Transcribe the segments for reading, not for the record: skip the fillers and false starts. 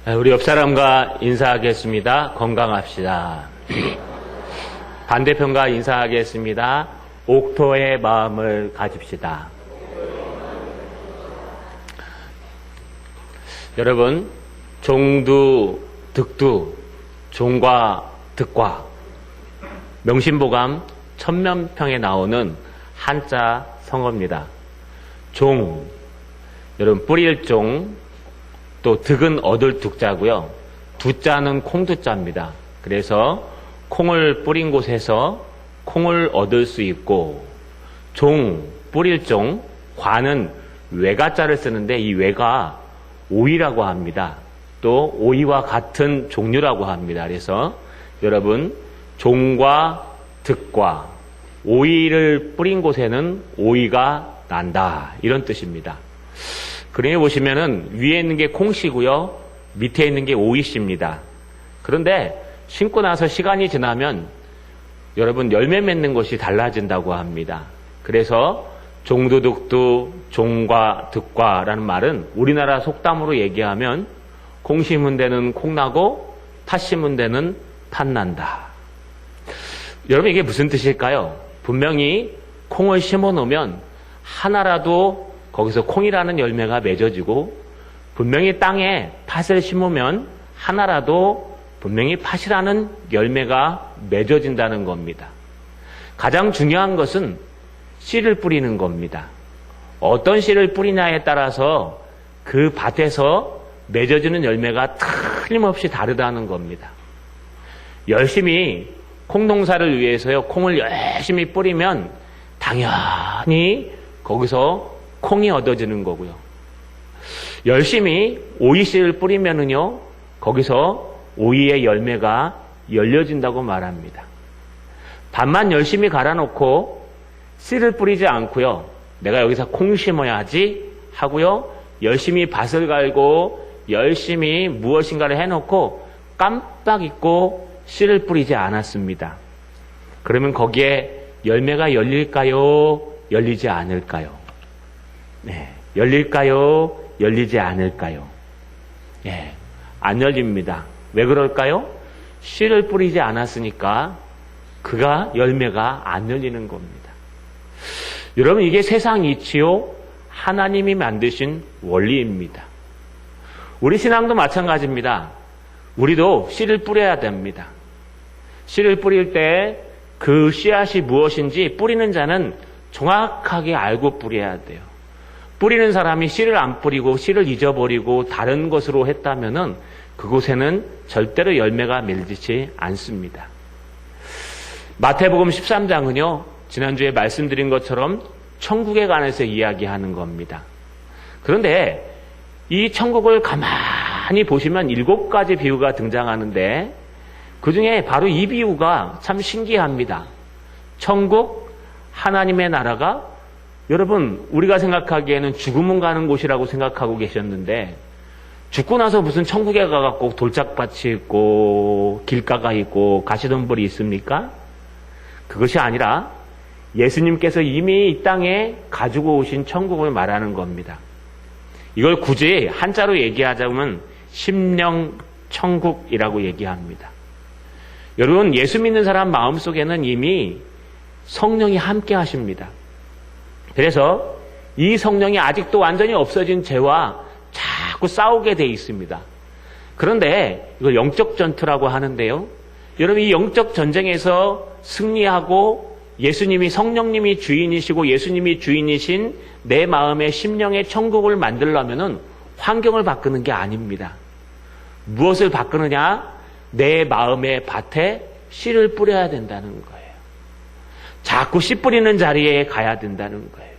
우리 옆 사람과 인사하겠습니다. 건강합시다. 반대편과 인사하겠습니다. 옥토의 마음을 가집시다. 여러분, 종두, 득두, 종과 득과, 명심보감 천면평에 나오는 한자 성어입니다. 종, 여러분 뿌릴 종, 또 득은 얻을 득자고요. 두자는 콩두자입니다. 그래서 콩을 뿌린 곳에서 콩을 얻을 수 있고, 종, 뿌릴 종, 과는 외가자를 쓰는데 이 외가 오이라고 합니다. 또 오이와 같은 종류라고 합니다. 그래서 여러분, 종과 득과 오이를 뿌린 곳에는 오이가 난다, 이런 뜻입니다. 그림에 보시면은 위에 있는 게 콩씨고요, 밑에 있는 게 오이씨입니다. 그런데 심고 나서 시간이 지나면 여러분 열매 맺는 것이 달라진다고 합니다. 그래서 종두득두, 종과 득과라는 말은 우리나라 속담으로 얘기하면 콩 심은 데는 콩 나고 팥 심은 데는 팥 난다. 여러분, 이게 무슨 뜻일까요? 분명히 콩을 심어 놓으면 하나라도 거기서 콩이라는 열매가 맺어지고, 분명히 땅에 팥을 심으면 하나라도 분명히 팥이라는 열매가 맺어진다는 겁니다. 가장 중요한 것은 씨를 뿌리는 겁니다. 어떤 씨를 뿌리냐에 따라서 그 밭에서 맺어지는 열매가 틀림없이 다르다는 겁니다. 열심히 콩농사를 위해서요, 콩을 열심히 뿌리면 당연히 거기서 콩이 얻어지는 거고요. 열심히 오이씨를 뿌리면은요, 거기서 오이의 열매가 열려진다고 말합니다. 밭만 열심히 갈아놓고 씨를 뿌리지 않고요, 내가 여기서 콩 심어야지 하고요, 열심히 밭을 갈고 열심히 무엇인가를 해놓고 깜빡 잊고 씨를 뿌리지 않았습니다. 그러면 거기에 열매가 열릴까요? 열리지 않을까요? 네, 열릴까요? 열리지 않을까요? 네, 안 열립니다. 왜 그럴까요? 씨를 뿌리지 않았으니까 그가 열매가 안 열리는 겁니다. 여러분, 이게 세상 이치요, 하나님이 만드신 원리입니다. 우리 신앙도 마찬가지입니다. 우리도 씨를 뿌려야 됩니다. 씨를 뿌릴 때 그 씨앗이 무엇인지 뿌리는 자는 정확하게 알고 뿌려야 돼요. 뿌리는 사람이 씨를 안 뿌리고 씨를 잊어버리고 다른 것으로 했다면은 그곳에는 절대로 열매가 맺지 않습니다. 마태복음 13장은요, 지난주에 말씀드린 것처럼 천국에 관해서 이야기하는 겁니다. 그런데 이 천국을 가만히 보시면 7가지 비유가 등장하는데, 그 중에 바로 이 비유가 참 신기합니다. 천국, 하나님의 나라가, 여러분, 우리가 생각하기에는 죽으면 가는 곳이라고 생각하고 계셨는데, 죽고 나서 무슨 천국에 가갖고 돌짝밭이 있고 길가가 있고 가시덤불이 있습니까? 그것이 아니라 예수님께서 이미 이 땅에 가지고 오신 천국을 말하는 겁니다. 이걸 굳이 한자로 얘기하자면 심령천국이라고 얘기합니다. 여러분, 예수 믿는 사람 마음속에는 이미 성령이 함께 하십니다. 그래서 이 성령이 아직도 완전히 없어진 죄와 자꾸 싸우게 돼 있습니다. 그런데 이걸 영적 전투라고 하는데요, 여러분, 이 영적 전쟁에서 승리하고 예수님이, 성령님이 주인이시고 예수님이 주인이신 내 마음의 심령의 천국을 만들려면은 환경을 바꾸는 게 아닙니다. 무엇을 바꾸느냐? 내 마음의 밭에 씨를 뿌려야 된다는 거예요. 자꾸 씨 뿌리는 자리에 가야 된다는 거예요.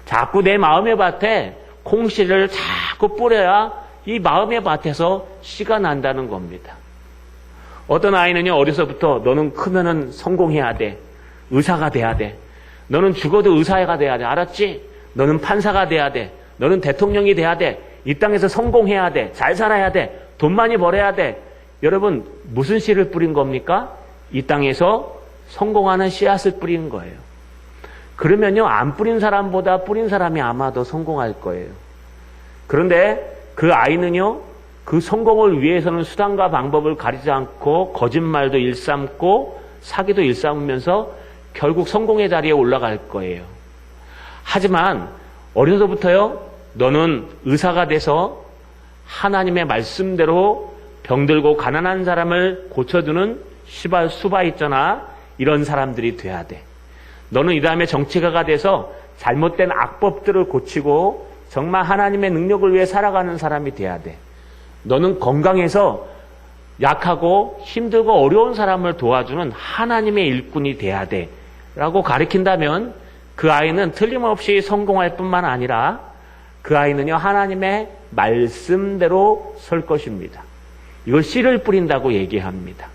자꾸 내 마음의 밭에 콩씨를 자꾸 뿌려야 이 마음의 밭에서 씨가 난다는 겁니다. 어떤 아이는요, 어려서부터 너는 크면은 성공해야 돼. 의사가 돼야 돼. 너는 죽어도 의사가 돼야 돼. 알았지? 너는 판사가 돼야 돼. 너는 대통령이 돼야 돼. 이 땅에서 성공해야 돼. 잘 살아야 돼. 돈 많이 벌어야 돼. 여러분, 무슨 씨를 뿌린 겁니까? 이 땅에서 성공하는 씨앗을 뿌리는 거예요. 그러면요, 안 뿌린 사람보다 뿌린 사람이 아마 더 성공할 거예요. 그런데 그 아이는요, 그 성공을 위해서는 수단과 방법을 가리지 않고 거짓말도 일삼고 사기도 일삼으면서 결국 성공의 자리에 올라갈 거예요. 하지만 어려서부터요, 너는 의사가 돼서 하나님의 말씀대로 병들고 가난한 사람을 고쳐주는 수바이처나 이런 사람들이 돼야 돼. 너는 이 다음에 정치가가 돼서 잘못된 악법들을 고치고 정말 하나님의 능력을 위해 살아가는 사람이 돼야 돼. 너는 건강해서 약하고 힘들고 어려운 사람을 도와주는 하나님의 일꾼이 돼야 돼 라고 가르친다면 그 아이는 틀림없이 성공할 뿐만 아니라 그 아이는요, 하나님의 말씀대로 설 것입니다. 이걸 씨를 뿌린다고 얘기합니다.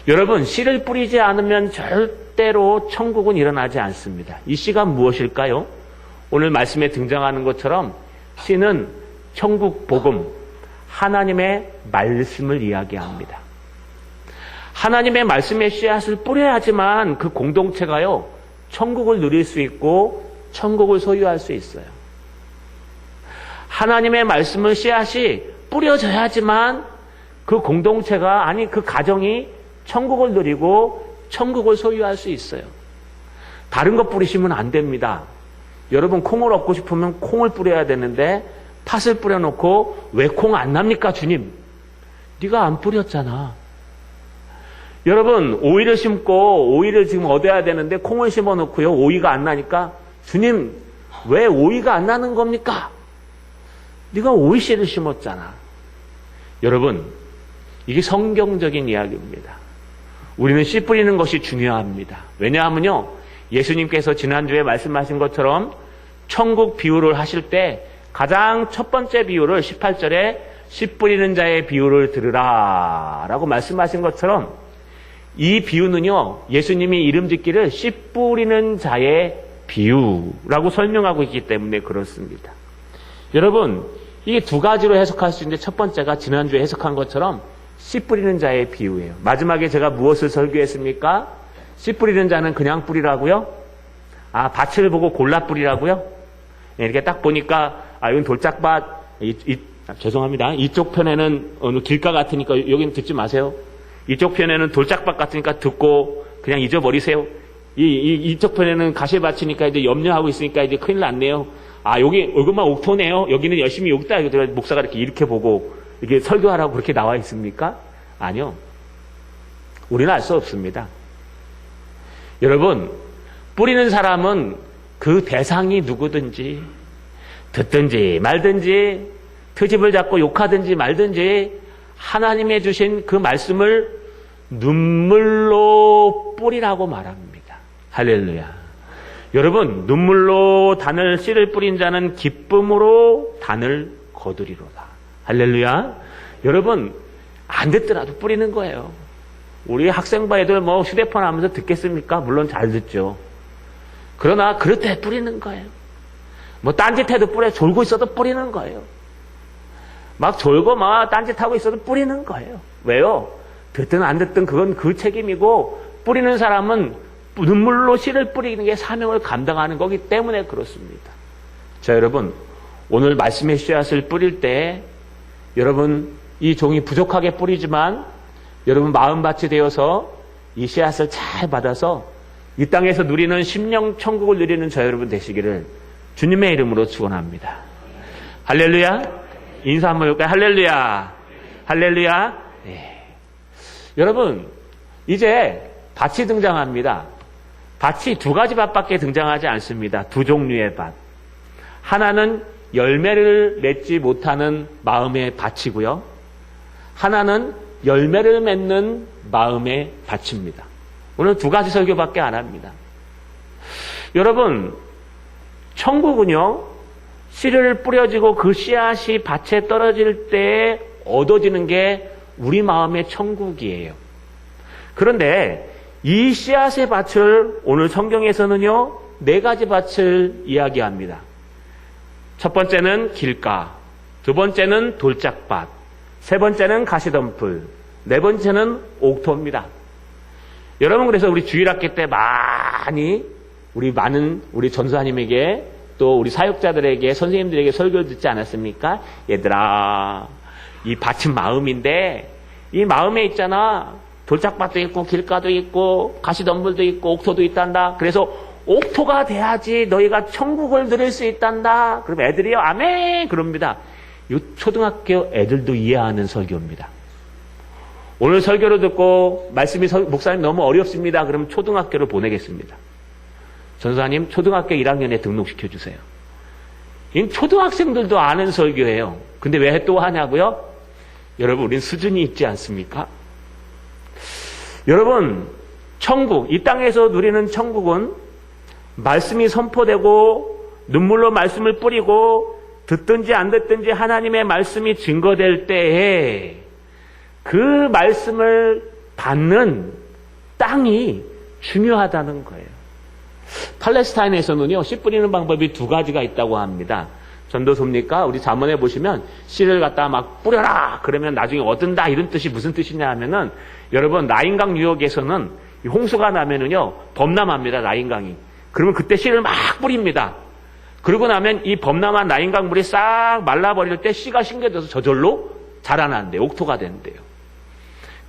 여러분, 씨를 뿌리지 않으면 절대로 천국은 일어나지 않습니다. 이 씨가 무엇일까요? 오늘 말씀에 등장하는 것처럼 씨는 천국 복음, 하나님의 말씀을 이야기합니다. 하나님의 말씀의 씨앗을 뿌려야지만 그 공동체가요, 천국을 누릴 수 있고 천국을 소유할 수 있어요. 하나님의 말씀을 씨앗이 뿌려져야지만 그 공동체가, 아니 그 가정이 천국을 누리고 천국을 소유할 수 있어요. 다른 거 뿌리시면 안 됩니다. 여러분, 콩을 얻고 싶으면 콩을 뿌려야 되는데 팥을 뿌려놓고 왜 콩 안 납니까 주님? 네가 안 뿌렸잖아. 여러분, 오이를 심고 오이를 지금 얻어야 되는데 콩을 심어놓고요, 오이가 안 나니까 주님 왜 오이가 안 나는 겁니까? 네가 오이씨를 심었잖아. 여러분, 이게 성경적인 이야기입니다. 우리는 씨 뿌리는 것이 중요합니다. 왜냐하면요, 예수님께서 지난주에 말씀하신 것처럼 천국 비유를 하실 때 가장 첫 번째 비유를 18절에 씨 뿌리는 자의 비유를 들으라 라고 말씀하신 것처럼 이 비유는요, 예수님이 이름 짓기를 씨 뿌리는 자의 비유라고 설명하고 있기 때문에 그렇습니다. 여러분, 이게 두 가지로 해석할 수 있는데 첫 번째가 지난주에 해석한 것처럼 씨 뿌리는 자의 비유예요. 마지막에 제가 무엇을 설교했습니까? 씨 뿌리는 자는 그냥 뿌리라고요? 아, 밭을 보고 골라 뿌리라고요? 이렇게 딱 보니까 이건 돌짝밭, 죄송합니다. 이쪽 편에는 어느 길가 같으니까 여기는 듣지 마세요. 이쪽 편에는 돌짝밭 같으니까 듣고 그냥 잊어버리세요. 이쪽 편에는 가시밭이니까 이제 염려하고 있으니까 이제 큰일 났네요. 여기만 옥토네요. 여기는 열심히 옥다. 목사가 이렇게 보고 이게 설교하라고 그렇게 나와 있습니까? 아니요. 우리는 알 수 없습니다. 여러분, 뿌리는 사람은 그 대상이 누구든지 듣든지 말든지 트집을 잡고 욕하든지 말든지 하나님의 주신 그 말씀을 눈물로 뿌리라고 말합니다. 할렐루야. 여러분, 눈물로 단을 씨를 뿌린 자는 기쁨으로 단을 거두리로다. 할렐루야. 여러분, 안 듣더라도 뿌리는 거예요. 우리 학생부 애들 휴대폰 하면서 듣겠습니까? 물론 잘 듣죠. 그러나 그럴 때 뿌리는 거예요. 딴짓해도 졸고 있어도 뿌리는 거예요. 막 졸고 딴짓하고 있어도 뿌리는 거예요. 왜요? 듣든 안 듣든 그건 그 책임이고, 뿌리는 사람은 눈물로 씨를 뿌리는 게 사명을 감당하는 거기 때문에 그렇습니다. 자, 여러분, 오늘 말씀의 씨앗을 뿌릴 때 여러분, 이 종이 부족하게 뿌리지만 여러분 마음밭이 되어서 이 씨앗을 잘 받아서 이 땅에서 누리는 심령 천국을 누리는 저 여러분 되시기를 주님의 이름으로 축원합니다. 할렐루야. 인사 한번 해볼까요? 할렐루야. 할렐루야. 네. 여러분, 이제 밭이 등장합니다. 밭이 두 가지 밭밖에 등장하지 않습니다. 두 종류의 밭. 하나는 열매를 맺지 못하는 마음의 밭이고요. 하나는 열매를 맺는 마음의 밭입니다. 오늘 두 가지 설교밖에 안 합니다. 여러분, 천국은요, 씨를 뿌려지고 그 씨앗이 밭에 떨어질 때 얻어지는 게 우리 마음의 천국이에요. 그런데 이 씨앗의 밭을 오늘 성경에서는요, 네 가지 밭을 이야기합니다. 첫 번째는 길가, 두 번째는 돌짝밭, 세 번째는 가시덤불, 네 번째는 옥토입니다. 여러분, 그래서 우리 주일학교 때 많이 우리 전도사님에게 또 우리 사역자들에게 선생님들에게 설교를 듣지 않았습니까? 얘들아, 이 밭은 마음인데 이 마음에 있잖아. 돌짝밭도 있고 길가도 있고 가시덤불도 있고 옥토도 있단다. 그래서 옥토가 돼야지 너희가 천국을 누릴 수 있단다. 그럼 애들이요 아멘 그럽니다. 이 초등학교 애들도 이해하는 설교입니다. 오늘 설교를 듣고 말씀이 목사님 너무 어렵습니다. 그럼 초등학교를 보내겠습니다. 전사님 초등학교 1학년에 등록시켜 주세요. 이 초등학생들도 아는 설교예요. 근데 왜 또 하냐고요? 여러분 우린 수준이 있지 않습니까? 여러분 천국, 이 땅에서 누리는 천국은 말씀이 선포되고 눈물로 말씀을 뿌리고 듣든지 안 듣든지 하나님의 말씀이 증거될 때에 그 말씀을 받는 땅이 중요하다는 거예요. 팔레스타인에서는요, 씨 뿌리는 방법이 두 가지가 있다고 합니다. 전도서입니까? 우리 잠언에 보시면 씨를 갖다 막 뿌려라! 그러면 나중에 얻는다! 이런 뜻이 무슨 뜻이냐 하면은 여러분, 라인강 유역에서는 홍수가 나면은요, 범람합니다, 라인강이. 그러면 그때 씨를 막 뿌립니다. 그러고 나면 이 범람한 라인강 물이 싹 말라버릴 때 씨가 심겨져서 저절로 자라난대요. 옥토가 된대요.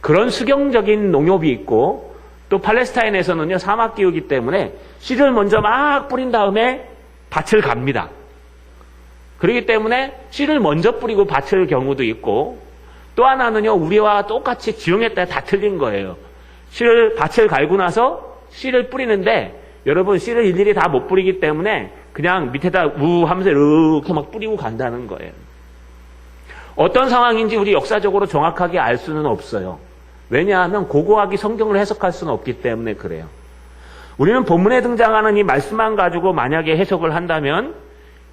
그런 수경적인 농업이 있고 또 팔레스타인에서는요, 사막 기후이기 때문에 씨를 먼저 막 뿌린 다음에 밭을 갑니다. 그렇기 때문에 씨를 먼저 뿌리고 밭을 경우도 있고 또 하나는요, 우리와 똑같이 지형에 따라 다 틀린 거예요. 밭을 갈고 나서 씨를 뿌리는데 여러분 씨를 일일이 다 못 뿌리기 때문에 그냥 밑에다 우 하면서 이렇게 막 뿌리고 간다는 거예요. 어떤 상황인지 우리 역사적으로 정확하게 알 수는 없어요. 왜냐하면 고고하게 성경을 해석할 수는 없기 때문에 그래요. 우리는 본문에 등장하는 이 말씀만 가지고 만약에 해석을 한다면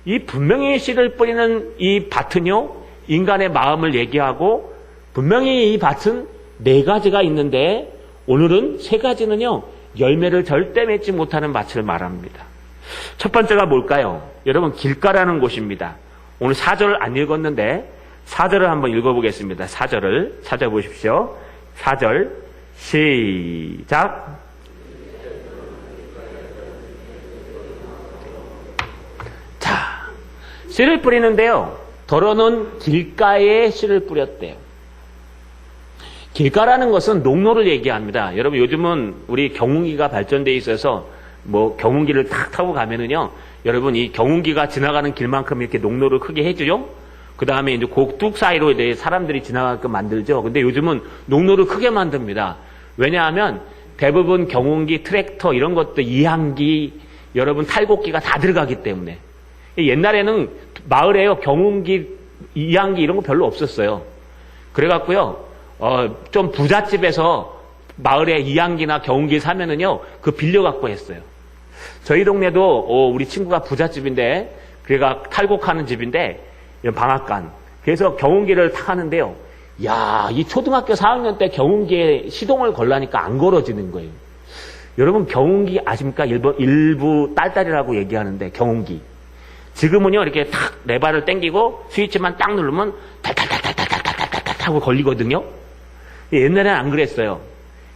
이 분명히 씨를 뿌리는 이 밭은요, 인간의 마음을 얘기하고 분명히 이 밭은 4가지가 있는데 오늘은 3가지는요, 열매를 절대 맺지 못하는 밭을 말합니다. 첫 번째가 뭘까요? 여러분, 길가라는 곳입니다. 오늘 4절 안 읽었는데 4절을 한번 읽어보겠습니다. 4절을 찾아보십시오. 4절 시작. 자, 씨를 뿌리는데요, 더러는 길가에 씨를 뿌렸대요. 길가라는 것은 농로를 얘기합니다. 여러분, 요즘은 우리 경운기가 발전되어 있어서 뭐 경운기를 탁 타고 가면은요, 여러분 이 경운기가 지나가는 길만큼 이렇게 농로를 크게 해주죠. 그 다음에 이제 뚝 사이로 이제 사람들이 지나가게끔 만들죠. 근데 요즘은 농로를 크게 만듭니다. 왜냐하면 대부분 경운기, 트랙터 이런 것도 이항기, 여러분 탈곡기가 다 들어가기 때문에. 옛날에는 마을에요, 경운기, 이항기 이런 거 별로 없었어요. 그래갖고요, 좀 부잣집에서 마을에 이항기나 경운기 사면은요, 그 빌려갖고 했어요. 저희 동네도 우리 친구가 부잣집인데, 그래가 탈곡하는 집인데, 방앗간. 그래서 경운기를 타는데요. 야, 이 초등학교 4학년 때 경운기에 시동을 걸라니까 안 걸어지는 거예요. 여러분, 경운기 아십니까? 일부 딸딸이라고 얘기하는데, 경운기. 지금은요, 이렇게 탁 네 발을 당기고 스위치만 딱 누르면 탈탈탈탈탈탈탈탈 하고 걸리거든요. 옛날엔 안 그랬어요.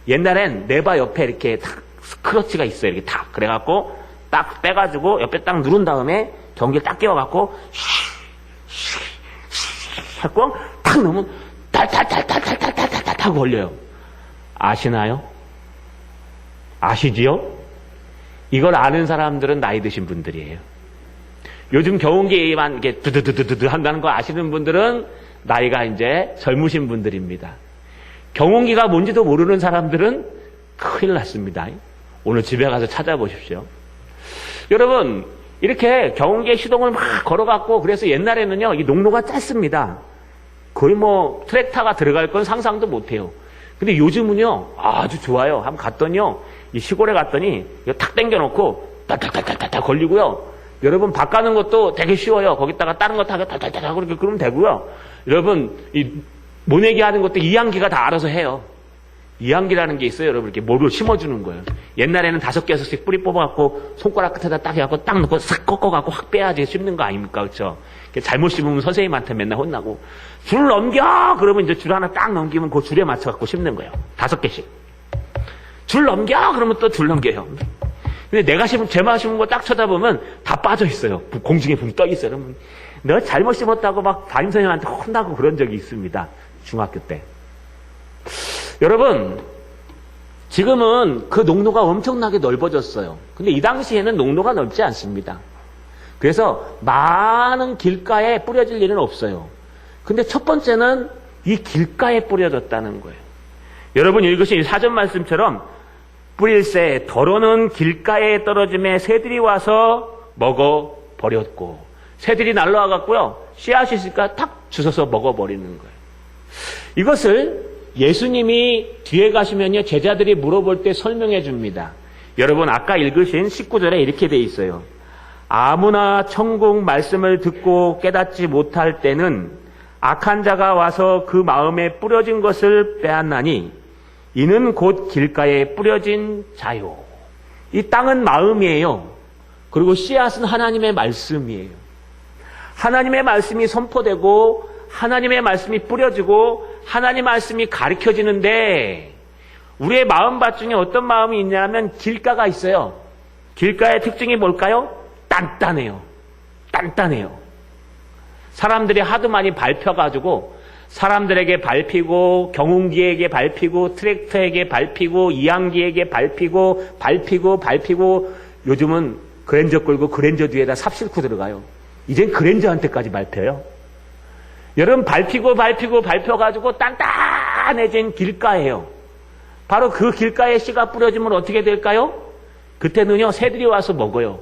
옛날엔 네 발 옆에 이렇게 탁 클러치가 있어요. 이렇게 탁. 그래갖고 딱 빼가지고 옆에 딱 누른 다음에 경기를 딱 끼워갖고 하고 탁 넣으면 탈탈탈탈탈탈탈탈 하고 걸려요. 아시나요? 아시지요? 이걸 아는 사람들은 나이 드신 분들이에요. 요즘 경운기만 이렇게 두두두두두 한다는 거 아시는 분들은 나이가 이제 젊으신 분들입니다. 경운기가 뭔지도 모르는 사람들은 큰일 났습니다. 오늘 집에 가서 찾아보십시오. 여러분, 이렇게 경운기에 시동을 막 걸어갖고, 그래서 옛날에는요, 이 농로가 짧습니다. 거의 뭐 트랙터가 들어갈 건 상상도 못해요. 근데 요즘은요, 아주 좋아요. 한번 갔더니요, 이 시골에 갔더니 이거 탁 당겨놓고 딱딱딱딱딱 걸리고요. 여러분, 밥 가는 것도 되게 쉬워요. 거기다가 다른 거 타고 딱딱딱 하고 이렇게 그러면 되고요. 여러분, 이 모내기 하는 것도 이항기가 다 알아서 해요. 이항기라는 게 있어요. 여러분, 이렇게 모를 심어주는 거예요. 옛날에는 5개, 6개 뿌리 뽑아갖고 손가락 끝에다 딱 해갖고 딱 넣고 싹 꺾어갖고 확 빼야지 씹는 거 아닙니까? 그렇죠? 잘못 씹으면 선생님한테 맨날 혼나고. 줄 넘겨! 그러면 이제 줄 하나 딱 넘기면 그 줄에 맞춰갖고 씹는 거예요. 5개씩. 줄 넘겨! 그러면 또 줄 넘겨요. 근데 내가 제만 심은 거 딱 쳐다보면 다 빠져 있어요. 공중에 붕 떠 있어요. 그러면 너 잘못 심었다고 막 담임선생님한테 혼나고 그런 적이 있습니다. 중학교 때. 여러분, 지금은 그 농로가 엄청나게 넓어졌어요. 근데 이 당시에는 농로가 넓지 않습니다. 그래서 많은 길가에 뿌려질 일은 없어요. 근데 첫 번째는 이 길가에 뿌려졌다는 거예요. 여러분 읽으신 이 사전 말씀처럼 뿌릴새 더러는 길가에 떨어짐에 새들이 와서 먹어버렸고, 새들이 날라와 갖고요, 씨앗이 있으니까 탁 주워서 먹어버리는 거예요. 이것을 예수님이 뒤에 가시면요, 제자들이 물어볼 때 설명해 줍니다. 여러분 아까 읽으신 19절에 이렇게 돼 있어요. 아무나 천국 말씀을 듣고 깨닫지 못할 때는 악한 자가 와서 그 마음에 뿌려진 것을 빼앗나니 이는 곧 길가에 뿌려진 자요. 이 땅은 마음이에요. 그리고 씨앗은 하나님의 말씀이에요. 하나님의 말씀이 선포되고 하나님의 말씀이 뿌려지고 하나님의 말씀이 가르쳐지는데, 우리의 마음밭 중에 어떤 마음이 있냐면 길가가 있어요. 길가의 특징이 뭘까요? 단단해요. 단단해요. 사람들이 하도 많이 밟혀가지고 사람들에게 밟히고 경운기에게 밟히고 트랙터에게 밟히고 이항기에게 밟히고 요즘은 그랜저 끌고 그랜저 뒤에다 삽 싣고 들어가요. 이젠 그랜저한테까지 밟혀요. 여러분 밟혀가지고 단단해진 길가예요. 바로 그 길가에 씨가 뿌려지면 어떻게 될까요? 그때는요, 새들이 와서 먹어요.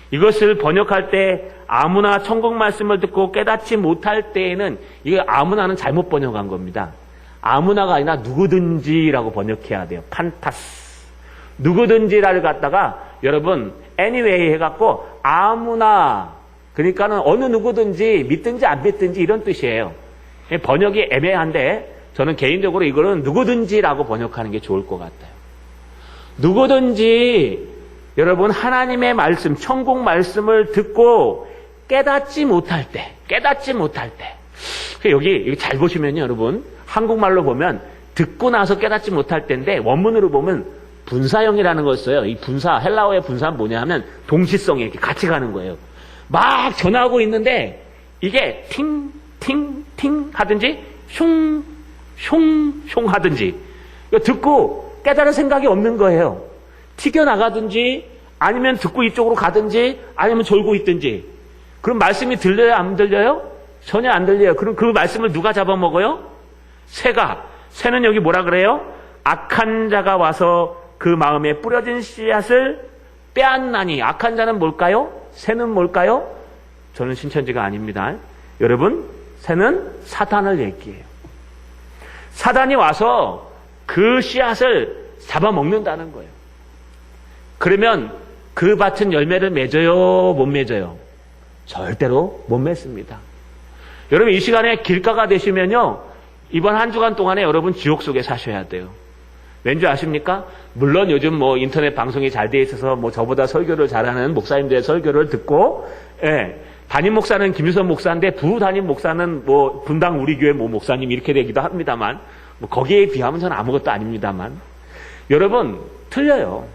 이것을 번역할 때 아무나 천국 말씀을 듣고 깨닫지 못할 때에는, 이게 아무나는 잘못 번역한 겁니다. 아무나가 아니라 누구든지라고 번역해야 돼요. 판타스. 누구든지를 갖다가 여러분 anyway 해갖고 아무나, 그러니까는 어느 누구든지 믿든지 안 믿든지 이런 뜻이에요. 번역이 애매한데 저는 개인적으로 이거는 누구든지라고 번역하는 게 좋을 것 같아요. 누구든지 여러분 하나님의 말씀, 천국 말씀을 듣고 깨닫지 못할 때. 여기 잘 보시면요, 여러분. 한국말로 보면 듣고 나서 깨닫지 못할 때인데 원문으로 보면 분사형이라는 걸 써요. 이 분사, 헬라어의 분사는 뭐냐 하면 동시성이 이렇게 같이 가는 거예요. 막 전화하고 있는데 이게 팅 하든지 슝 하든지, 이거 듣고 깨달을 생각이 없는 거예요. 튀겨나가든지 아니면 듣고 이쪽으로 가든지 아니면 졸고 있든지. 그럼 말씀이 들려요, 안 들려요? 전혀 안 들려요. 그럼 그 말씀을 누가 잡아먹어요? 새는 여기 뭐라 그래요? 악한 자가 와서 그 마음에 뿌려진 씨앗을 빼앗나니. 악한 자는 뭘까요? 새는 뭘까요? 저는 신천지가 아닙니다. 여러분, 새는 사탄을 얘기해요. 사단이 와서 그 씨앗을 잡아먹는다는 거예요. 그러면 그 밭은 열매를 맺어요, 못 맺어요? 절대로 못 맺습니다. 여러분, 이 시간에 길가가 되시면요, 이번 한 주간 동안에 여러분 지옥 속에 사셔야 돼요. 왠지 아십니까? 물론 요즘 뭐 인터넷 방송이 잘 돼 있어서 뭐 저보다 설교를 잘하는 목사님들의 설교를 듣고, 담임 목사는 김유선 목사인데 부담임 목사는 뭐 분당 우리 교회 뭐 목사님 이렇게 되기도 합니다만, 뭐 거기에 비하면 저는 아무것도 아닙니다만, 여러분 틀려요.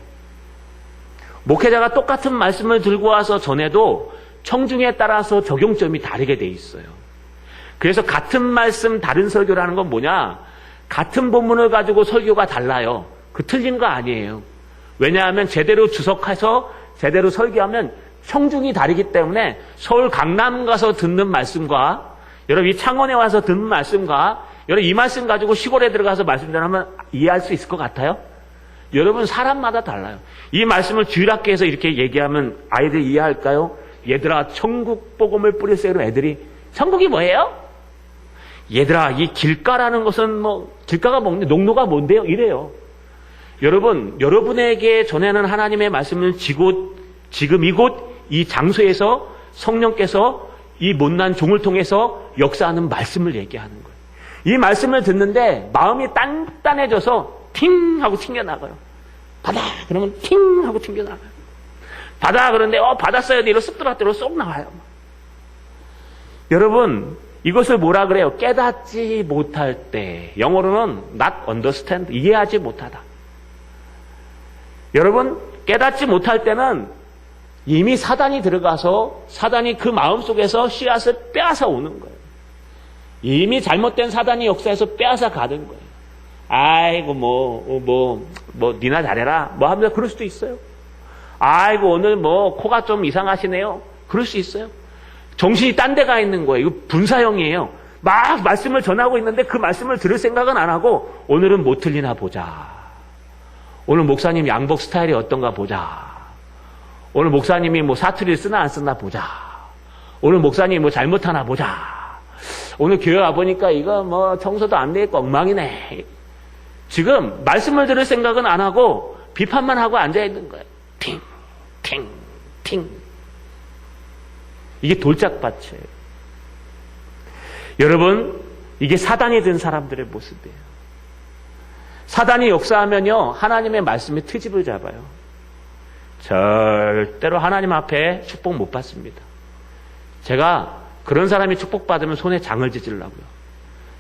목회자가 똑같은 말씀을 들고 와서 전해도 청중에 따라서 적용점이 다르게 돼 있어요. 그래서 같은 말씀 다른 설교라는 건 뭐냐? 같은 본문을 가지고 설교가 달라요. 그 틀린 거 아니에요. 왜냐하면 제대로 주석해서 제대로 설교하면 청중이 다르기 때문에 서울 강남 가서 듣는 말씀과 여러분 이 창원에 와서 듣는 말씀과 여러분 이 말씀 가지고 시골에 들어가서 말씀 전하면 이해할 수 있을 것 같아요? 여러분 사람마다 달라요. 이 말씀을 주일학교에서 이렇게 얘기하면 아이들이 이해할까요? 얘들아 천국 복음을 뿌렸어요. 그럼 애들이 천국이 뭐예요? 얘들아 이 길가라는 것은 뭐 길가가 먹는 농로가 뭔데요? 이래요. 여러분, 여러분에게 전하는 하나님의 말씀을 지금 이곳 이 장소에서 성령께서 이 못난 종을 통해서 역사하는 말씀을 얘기하는 거예요. 이 말씀을 듣는데 마음이 단단해져서 팅 하고 튕겨나가요. 받아 그러면 팅 하고 튕겨나가요. 받아 그런데 받았어요. 이러 쓱 들어갔대로 쏙 나와요. 여러분 이것을 뭐라 그래요? 깨닫지 못할 때. 영어로는 not understand, 이해하지 못하다. 여러분 깨닫지 못할 때는 이미 사단이 들어가서 사단이 그 마음속에서 씨앗을 빼앗아 오는 거예요. 이미 잘못된 사단이 역사에서 빼앗아 가는 거예요. 아이고 니나 잘해라 하면서 그럴 수도 있어요. 아이고 오늘 코가 좀 이상하시네요. 그럴 수 있어요. 정신이 딴 데 가 있는 거예요. 이거 분사형이에요. 막 말씀을 전하고 있는데 그 말씀을 들을 생각은 안 하고 오늘은 뭐 틀리나 보자. 오늘 목사님 양복 스타일이 어떤가 보자. 오늘 목사님이 사투리를 쓰나 안 쓰나 보자. 오늘 목사님이 잘못하나 보자. 오늘 교회 와보니까 이거 청소도 안 되겠고 엉망이네. 지금 말씀을 들을 생각은 안 하고 비판만 하고 앉아있는 거예요. 팅, 팅, 팅. 이게 돌짝밭이에요. 여러분, 이게 사단이 든 사람들의 모습이에요. 사단이 역사하면요, 하나님의 말씀에 트집을 잡아요. 절대로 하나님 앞에 축복 못 받습니다. 제가 그런 사람이 축복받으면 손에 장을 찢으려고요.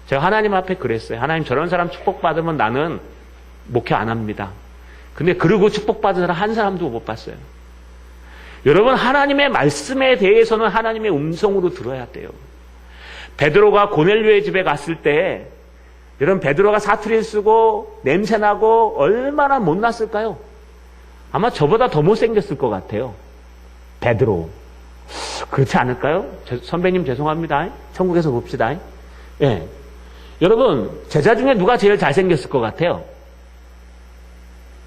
제가 하나님 앞에 그랬어요. 하나님 저런 사람 축복받으면 나는 목회 안 합니다. 근데 그러고 축복받은 사람 한 사람도 못 봤어요. 여러분, 하나님의 말씀에 대해서는 하나님의 음성으로 들어야 돼요. 베드로가 고넬료의 집에 갔을 때 여러분, 베드로가 사투리를 쓰고 냄새나고 얼마나 못났을까요? 아마 저보다 더 못생겼을 것 같아요. 베드로. 그렇지 않을까요? 선배님 죄송합니다. 천국에서 봅시다. 예. 여러분, 제자 중에 누가 제일 잘생겼을 것 같아요?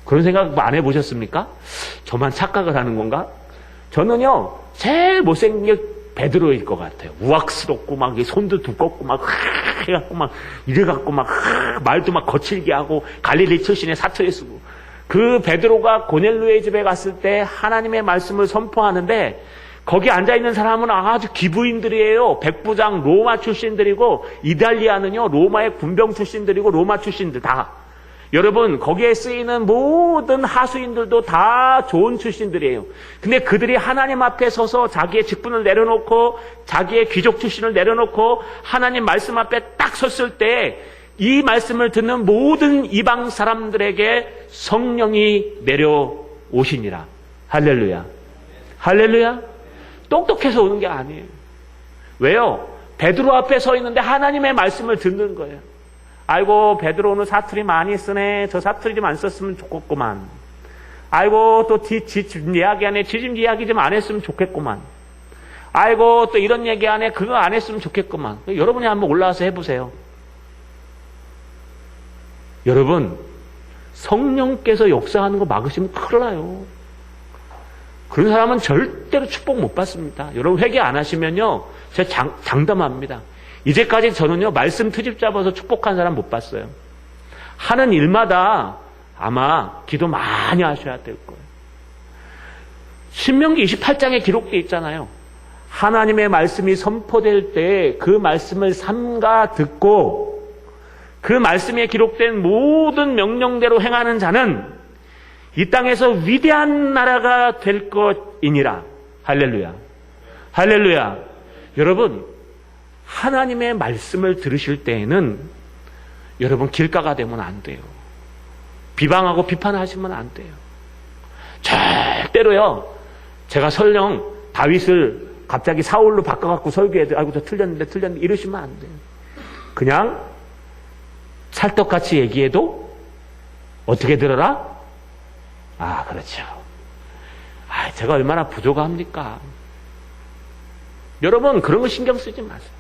그런 생각 안 해보셨습니까? 저만 착각을 하는 건가? 저는요, 제일 못생긴 베드로일 것 같아요. 우악스럽고, 손도 두껍고, 해갖고, 이래갖고, 말도 거칠게 하고, 갈릴리 출신의 사투리 쓰고. 그 베드로가 고넬료의 집에 갔을 때 하나님의 말씀을 선포하는데, 거기 앉아있는 사람은 아주 기부인들이에요. 백부장 로마 출신들이고, 이달리아는요, 로마의 군병 출신들이고, 로마 출신들 다. 여러분, 거기에 쓰이는 모든 하수인들도 다 좋은 출신들이에요. 근데 그들이 하나님 앞에 서서 자기의 직분을 내려놓고 자기의 귀족 출신을 내려놓고 하나님 말씀 앞에 딱 섰을 때 이 말씀을 듣는 모든 이방 사람들에게 성령이 내려오시니라. 할렐루야. 할렐루야. 똑똑해서 오는 게 아니에요. 왜요? 베드로 앞에 서 있는데 하나님의 말씀을 듣는 거예요. 아이고, 베드로 오늘 사투리 많이 쓰네. 저 사투리 좀 안 썼으면 좋겠구만. 아이고, 또 집 이야기하네. 지집 이야기 좀 안 했으면 좋겠구만. 아이고, 또 이런 얘기 하네. 그거 안 했으면 좋겠구만. 여러분이 한번 올라와서 해보세요. 여러분, 성령께서 역사하는 거 막으시면 큰일 나요. 그런 사람은 절대로 축복 못 받습니다. 여러분, 회개 안 하시면요, 제가 장담합니다. 이제까지 저는요, 말씀 트집 잡아서 축복한 사람 못 봤어요. 하는 일마다 아마 기도 많이 하셔야 될 거예요. 신명기 28장에 기록되어 있잖아요. 하나님의 말씀이 선포될 때 그 말씀을 삼가 듣고 그 말씀에 기록된 모든 명령대로 행하는 자는 이 땅에서 위대한 나라가 될 것이니라. 할렐루야. 할렐루야. 여러분, 하나님의 말씀을 들으실 때에는 여러분 길가가 되면 안 돼요. 비방하고 비판하시면 안 돼요. 절대로요. 제가 설령 다윗을 갑자기 사울로 바꿔갖고 설교해도 아이고 저 틀렸는데 이러시면 안 돼요. 그냥 찰떡같이 얘기해도 어떻게 들어라? 아, 그렇죠. 아, 제가 얼마나 부족합니까? 여러분, 그런 거 신경 쓰지 마세요.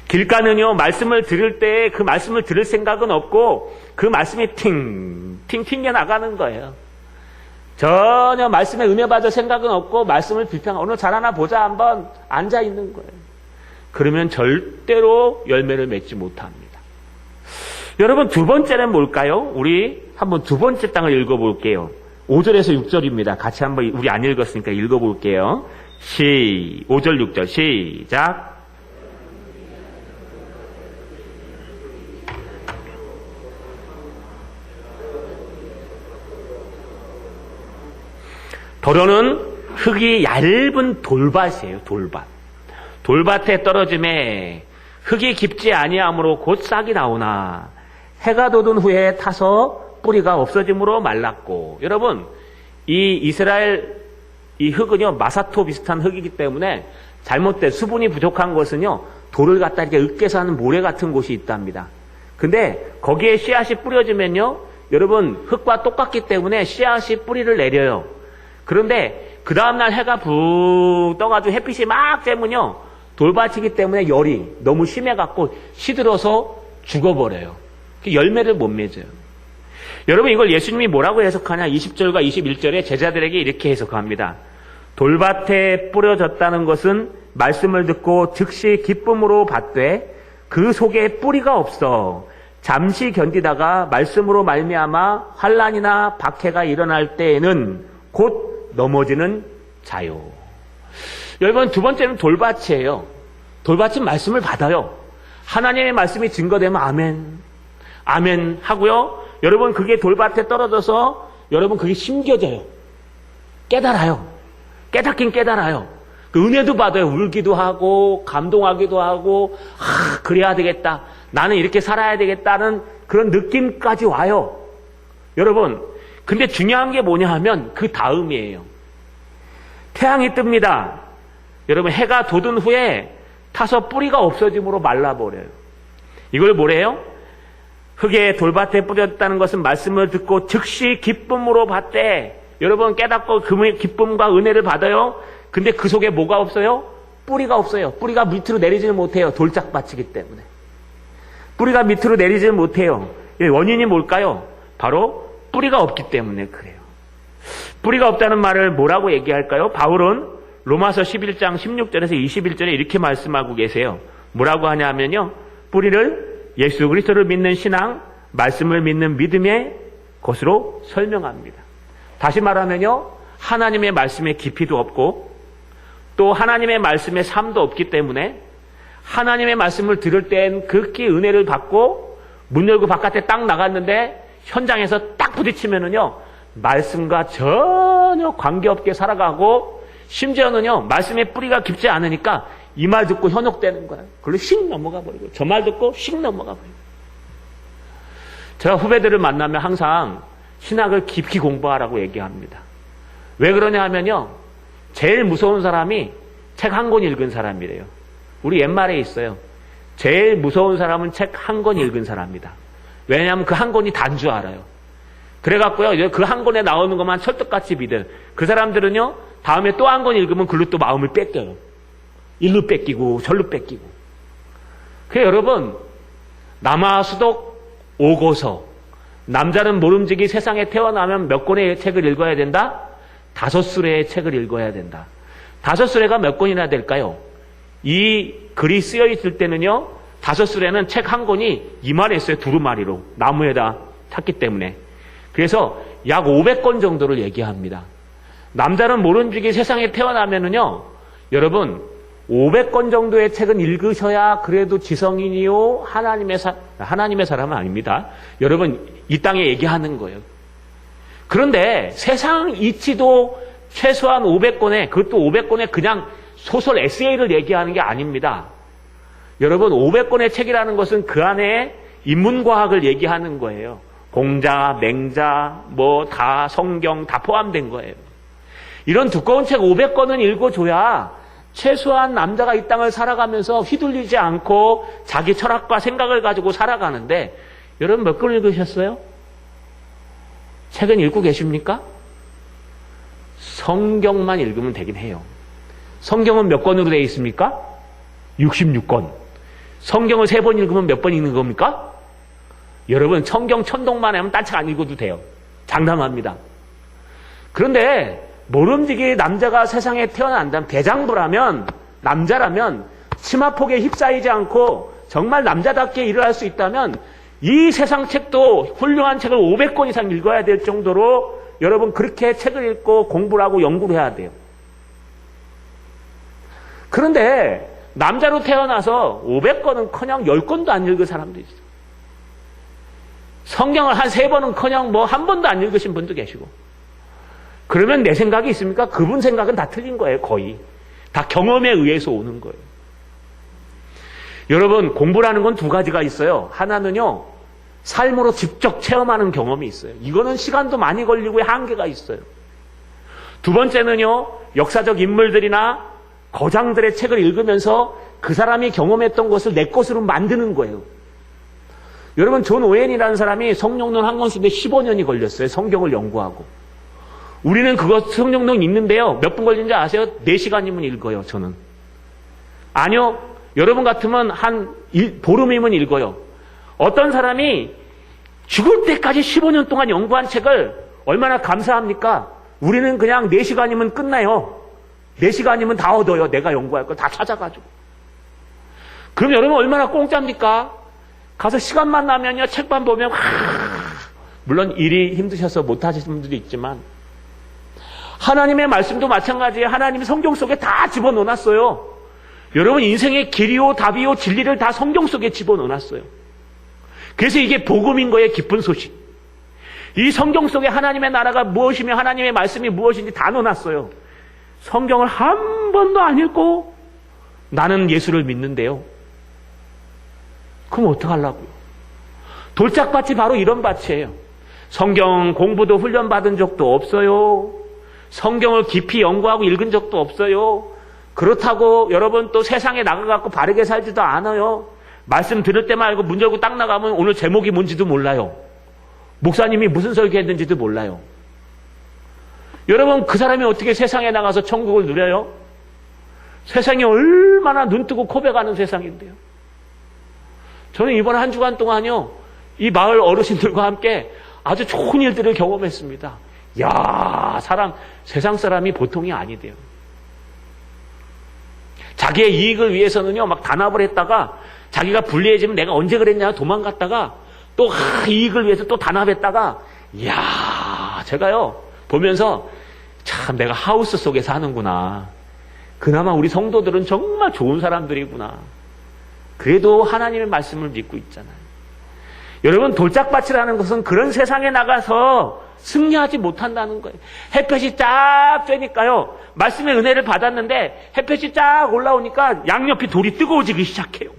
길가는요, 말씀을 들을 때 그 말씀을 들을 생각은 없고 그 말씀이 팅 튕겨 나가는 거예요. 전혀 말씀에 은혜받을 생각은 없고 말씀을 비평하고 오늘 잘하나 보자 한번 앉아 있는 거예요. 그러면 절대로 열매를 맺지 못합니다. 여러분, 두 번째는 뭘까요? 우리 한번 두 번째 땅을 읽어볼게요. 5절에서 6절입니다. 같이 한번 우리 안 읽었으니까 읽어볼게요. 5절 6절 시작. 도로는 흙이 얇은 돌밭이에요. 돌밭. 돌밭에 떨어짐에 흙이 깊지 아니하므로 곧 싹이 나오나 해가 돋은 후에 타서 뿌리가 없어짐으로 말랐고. 여러분, 이 이스라엘 이 흙은요, 마사토 비슷한 흙이기 때문에 잘못된 수분이 부족한 것은요, 돌을 갖다 이렇게 으깨서 하는 모래 같은 곳이 있답니다. 근데 거기에 씨앗이 뿌려지면요, 여러분 흙과 똑같기 때문에 씨앗이 뿌리를 내려요. 그런데 그 다음날 해가 붕 떠가지고 햇빛이 막 쬐면요, 돌밭이기 때문에 열이 너무 심해갖고 시들어서 죽어버려요. 열매를 못 맺어요. 여러분 이걸 예수님이 뭐라고 해석하냐? 20절과 21절에 제자들에게 이렇게 해석합니다. 돌밭에 뿌려졌다는 것은 말씀을 듣고 즉시 기쁨으로 받되 그 속에 뿌리가 없어 잠시 견디다가 말씀으로 말미암아 환난이나 박해가 일어날 때에는 곧 넘어지는 자요. 여러분 두 번째는 돌밭이에요. 돌밭은 말씀을 받아요. 하나님의 말씀이 증거되면 아멘, 아멘 하고요. 여러분 그게 돌밭에 떨어져서 여러분 그게 심겨져요. 깨달아요. 깨닫긴 깨달아요. 그 은혜도 받아요. 울기도 하고 감동하기도 하고 그래야 되겠다. 나는 이렇게 살아야 되겠다는 그런 느낌까지 와요. 여러분 근데 중요한 게 뭐냐 하면 그 다음이에요. 태양이 뜹니다. 여러분 해가 돋은 후에 타서 뿌리가 없어짐으로 말라버려요. 이걸 뭐래요? 흙에 돌밭에 뿌렸다는 것은 말씀을 듣고 즉시 기쁨으로 받되 여러분 깨닫고 그 기쁨과 은혜를 받아요. 근데 그 속에 뭐가 없어요? 뿌리가 없어요. 뿌리가 밑으로 내리지를 못해요. 돌짝밭이기 때문에. 뿌리가 밑으로 내리지를 못해요. 원인이 뭘까요? 바로 뿌리가 없기 때문에 그래요. 뿌리가 없다는 말을 뭐라고 얘기할까요? 바울은 로마서 11장 16절에서 21절에 이렇게 말씀하고 계세요. 뭐라고 하냐면요. 뿌리를 예수 그리스도를 믿는 신앙, 말씀을 믿는 믿음의 것으로 설명합니다. 다시 말하면요. 하나님의 말씀에 깊이도 없고 또 하나님의 말씀에 삶도 없기 때문에 하나님의 말씀을 들을 땐 극히 은혜를 받고 문 열고 바깥에 딱 나갔는데 현장에서 딱 부딪히면은요. 말씀과 전혀 관계없게 살아가고 심지어는요. 말씀의 뿌리가 깊지 않으니까 이 말 듣고 현혹되는 거예요. 그걸로 씩 넘어가 버리고 저 말 듣고 씩 넘어가 버리고. 제가 후배들을 만나면 항상 신학을 깊이 공부하라고 얘기합니다. 왜 그러냐 하면요. 제일 무서운 사람이 책 한 권 읽은 사람이래요. 우리 옛말에 있어요. 제일 무서운 사람은 책 한 권 읽은 사람이다. 왜냐하면 그 한 권이 다인 줄 알아요. 그래갖고요. 그 한 권에 나오는 것만 철떡같이 믿어요. 그 사람들은요. 다음에 또 한 권 읽으면 글로 또 마음을 뺏겨요. 일로 뺏기고 절로 뺏기고. 그래서 여러분 남아수독 오고서 남자는 모름지기 세상에 태어나면 몇 권의 책을 읽어야 된다? 5수레의 책을 읽어야 된다. 5수레가 몇 권이나 될까요? 이 글이 쓰여 있을 때는요. 5수레는 책 한 권이 이만했어요. 두루마리로 나무에다 탔기 때문에. 그래서 약 500권 정도를 얘기합니다. 남자는 모름지기 세상에 태어나면은요. 여러분 500권 정도의 책은 읽으셔야 그래도 지성인이요. 하나님의 사람은 아닙니다. 여러분 이 땅에 얘기하는 거예요. 그런데 세상 이치도 최소한 500권에 그것도 500권에 그냥 소설 에세이를 얘기하는 게 아닙니다. 여러분 500권의 책이라는 것은 그 안에 인문과학을 얘기하는 거예요. 공자, 맹자, 뭐 다 성경 다 포함된 거예요. 이런 두꺼운 책 500권은 읽어줘야 최소한 남자가 이 땅을 살아가면서 휘둘리지 않고 자기 철학과 생각을 가지고 살아가는데 여러분 몇 권 읽으셨어요? 책은 읽고 계십니까? 성경만 읽으면 되긴 해요. 성경은 몇 권으로 되어 있습니까? 66권. 성경을 3번 읽으면 몇 번 읽는 겁니까? 여러분 성경 천독만 하면 딴 책 안 읽어도 돼요. 장담합니다. 그런데 모름지기 남자가 세상에 태어난다면 대장부라면 남자라면 치마폭에 휩싸이지 않고 정말 남자답게 일을 할 수 있다면 이 세상 책도 훌륭한 책을 500권 이상 읽어야 될 정도로 여러분 그렇게 책을 읽고 공부를 하고 연구를 해야 돼요. 그런데 남자로 태어나서 500권은커녕 10권도 안 읽은 사람도 있어요. 성경을 한 3번은커녕 뭐 한 번도 안 읽으신 분도 계시고. 그러면 내 생각이 있습니까? 그분 생각은 다 틀린 거예요. 거의. 다 경험에 의해서 오는 거예요. 여러분 공부라는 건 2가지가 있어요. 하나는요. 삶으로 직접 체험하는 경험이 있어요. 이거는 시간도 많이 걸리고 한계가 있어요. 두 번째는요, 역사적 인물들이나 거장들의 책을 읽으면서 그 사람이 경험했던 것을 내 것으로 만드는 거예요. 여러분, 존 오웬이라는 사람이 성령론 한 권 쓰는데 15년이 걸렸어요. 성경을 연구하고. 우리는 그거 성령론 읽는데요, 몇 분 걸리는지 아세요? 4시간이면 읽어요, 저는. 아니요, 여러분 같으면 한 보름이면 읽어요. 어떤 사람이 죽을 때까지 15년 동안 연구한 책을 얼마나 감사합니까? 우리는 그냥 4시간이면 끝나요. 4시간이면 다 얻어요. 내가 연구할 걸 다 찾아가지고. 그럼 여러분 얼마나 공짜입니까? 가서 시간만 나면요, 책만 보면 물론 일이 힘드셔서 못하시는 분들도 있지만 하나님의 말씀도 마찬가지예요. 하나님이 성경 속에 다 집어넣어놨어요. 여러분 인생의 길이요 답이요 진리를 다 성경 속에 집어넣어놨어요. 그래서 이게 복음인 거예요. 기쁜 소식. 이 성경 속에 하나님의 나라가 무엇이며 하나님의 말씀이 무엇인지 다 넣어놨어요. 성경을 한 번도 안 읽고 나는 예수를 믿는데요. 그럼 어떡하려고요? 돌짝밭이 바로 이런 밭이에요. 성경 공부도 훈련받은 적도 없어요. 성경을 깊이 연구하고 읽은 적도 없어요. 그렇다고 여러분 또 세상에 나가갖고 바르게 살지도 않아요. 말씀 들을 때만 알고 문 열고 딱 나가면 오늘 제목이 뭔지도 몰라요. 목사님이 무슨 설교했는지도 몰라요. 여러분 그 사람이 어떻게 세상에 나가서 천국을 누려요? 세상이 얼마나 눈뜨고 코베가는 세상인데요. 저는 이번 한 주간 동안요, 이 마을 어르신들과 함께 아주 좋은 일들을 경험했습니다. 야, 세상 사람이 보통이 아니대요. 자기의 이익을 위해서는요, 막 단합을 했다가 자기가 불리해지면 내가 언제 그랬냐 도망갔다가 또 이익을 위해서 또 단합했다가, 이야, 제가요 보면서 참 내가 하우스 속에 사는구나. 그나마 우리 성도들은 정말 좋은 사람들이구나. 그래도 하나님의 말씀을 믿고 있잖아요. 여러분 돌짝밭이라는 것은 그런 세상에 나가서 승리하지 못한다는 거예요. 햇볕이 쫙 쬐니까요. 말씀의 은혜를 받았는데 햇볕이 쫙 올라오니까 양옆이 돌이 뜨거워지기 시작해요.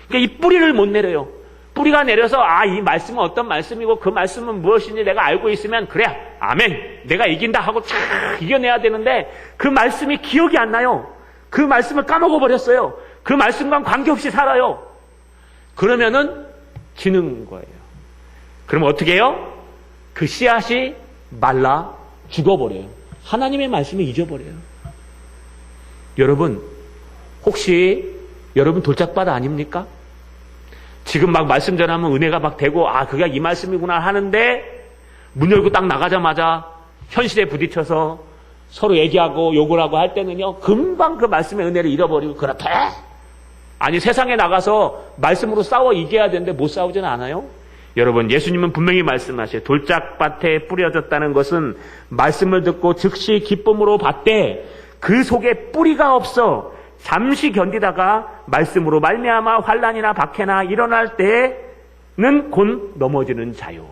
그러니까 이 뿌리를 못 내려요. 뿌리가 내려서 이 말씀은 어떤 말씀이고 그 말씀은 무엇인지 내가 알고 있으면 그래, 아멘, 내가 이긴다 하고 쫙 이겨내야 되는데 그 말씀이 기억이 안 나요. 그 말씀을 까먹어버렸어요. 그 말씀과 관계없이 살아요. 그러면은 지는 거예요. 그럼 어떻게 해요? 그 씨앗이 말라 죽어버려요. 하나님의 말씀을 잊어버려요. 여러분, 혹시 여러분 돌짝밭 아닙니까? 지금 막 말씀 전하면 은혜가 막 되고 그게 이 말씀이구나 하는데 문 열고 딱 나가자마자 현실에 부딪혀서 서로 얘기하고 욕을 하고 할 때는요, 금방 그 말씀의 은혜를 잃어버리고 그렇다. 아니 세상에 나가서 말씀으로 싸워 이겨야 되는데 못 싸우진 않아요? 여러분, 예수님은 분명히 말씀하셔요. 돌짝밭에 뿌려졌다는 것은 말씀을 듣고 즉시 기쁨으로 받되 그 속에 뿌리가 없어 잠시 견디다가 말씀으로 말미암아 환난이나 박해나 일어날 때는 곧 넘어지는 자요.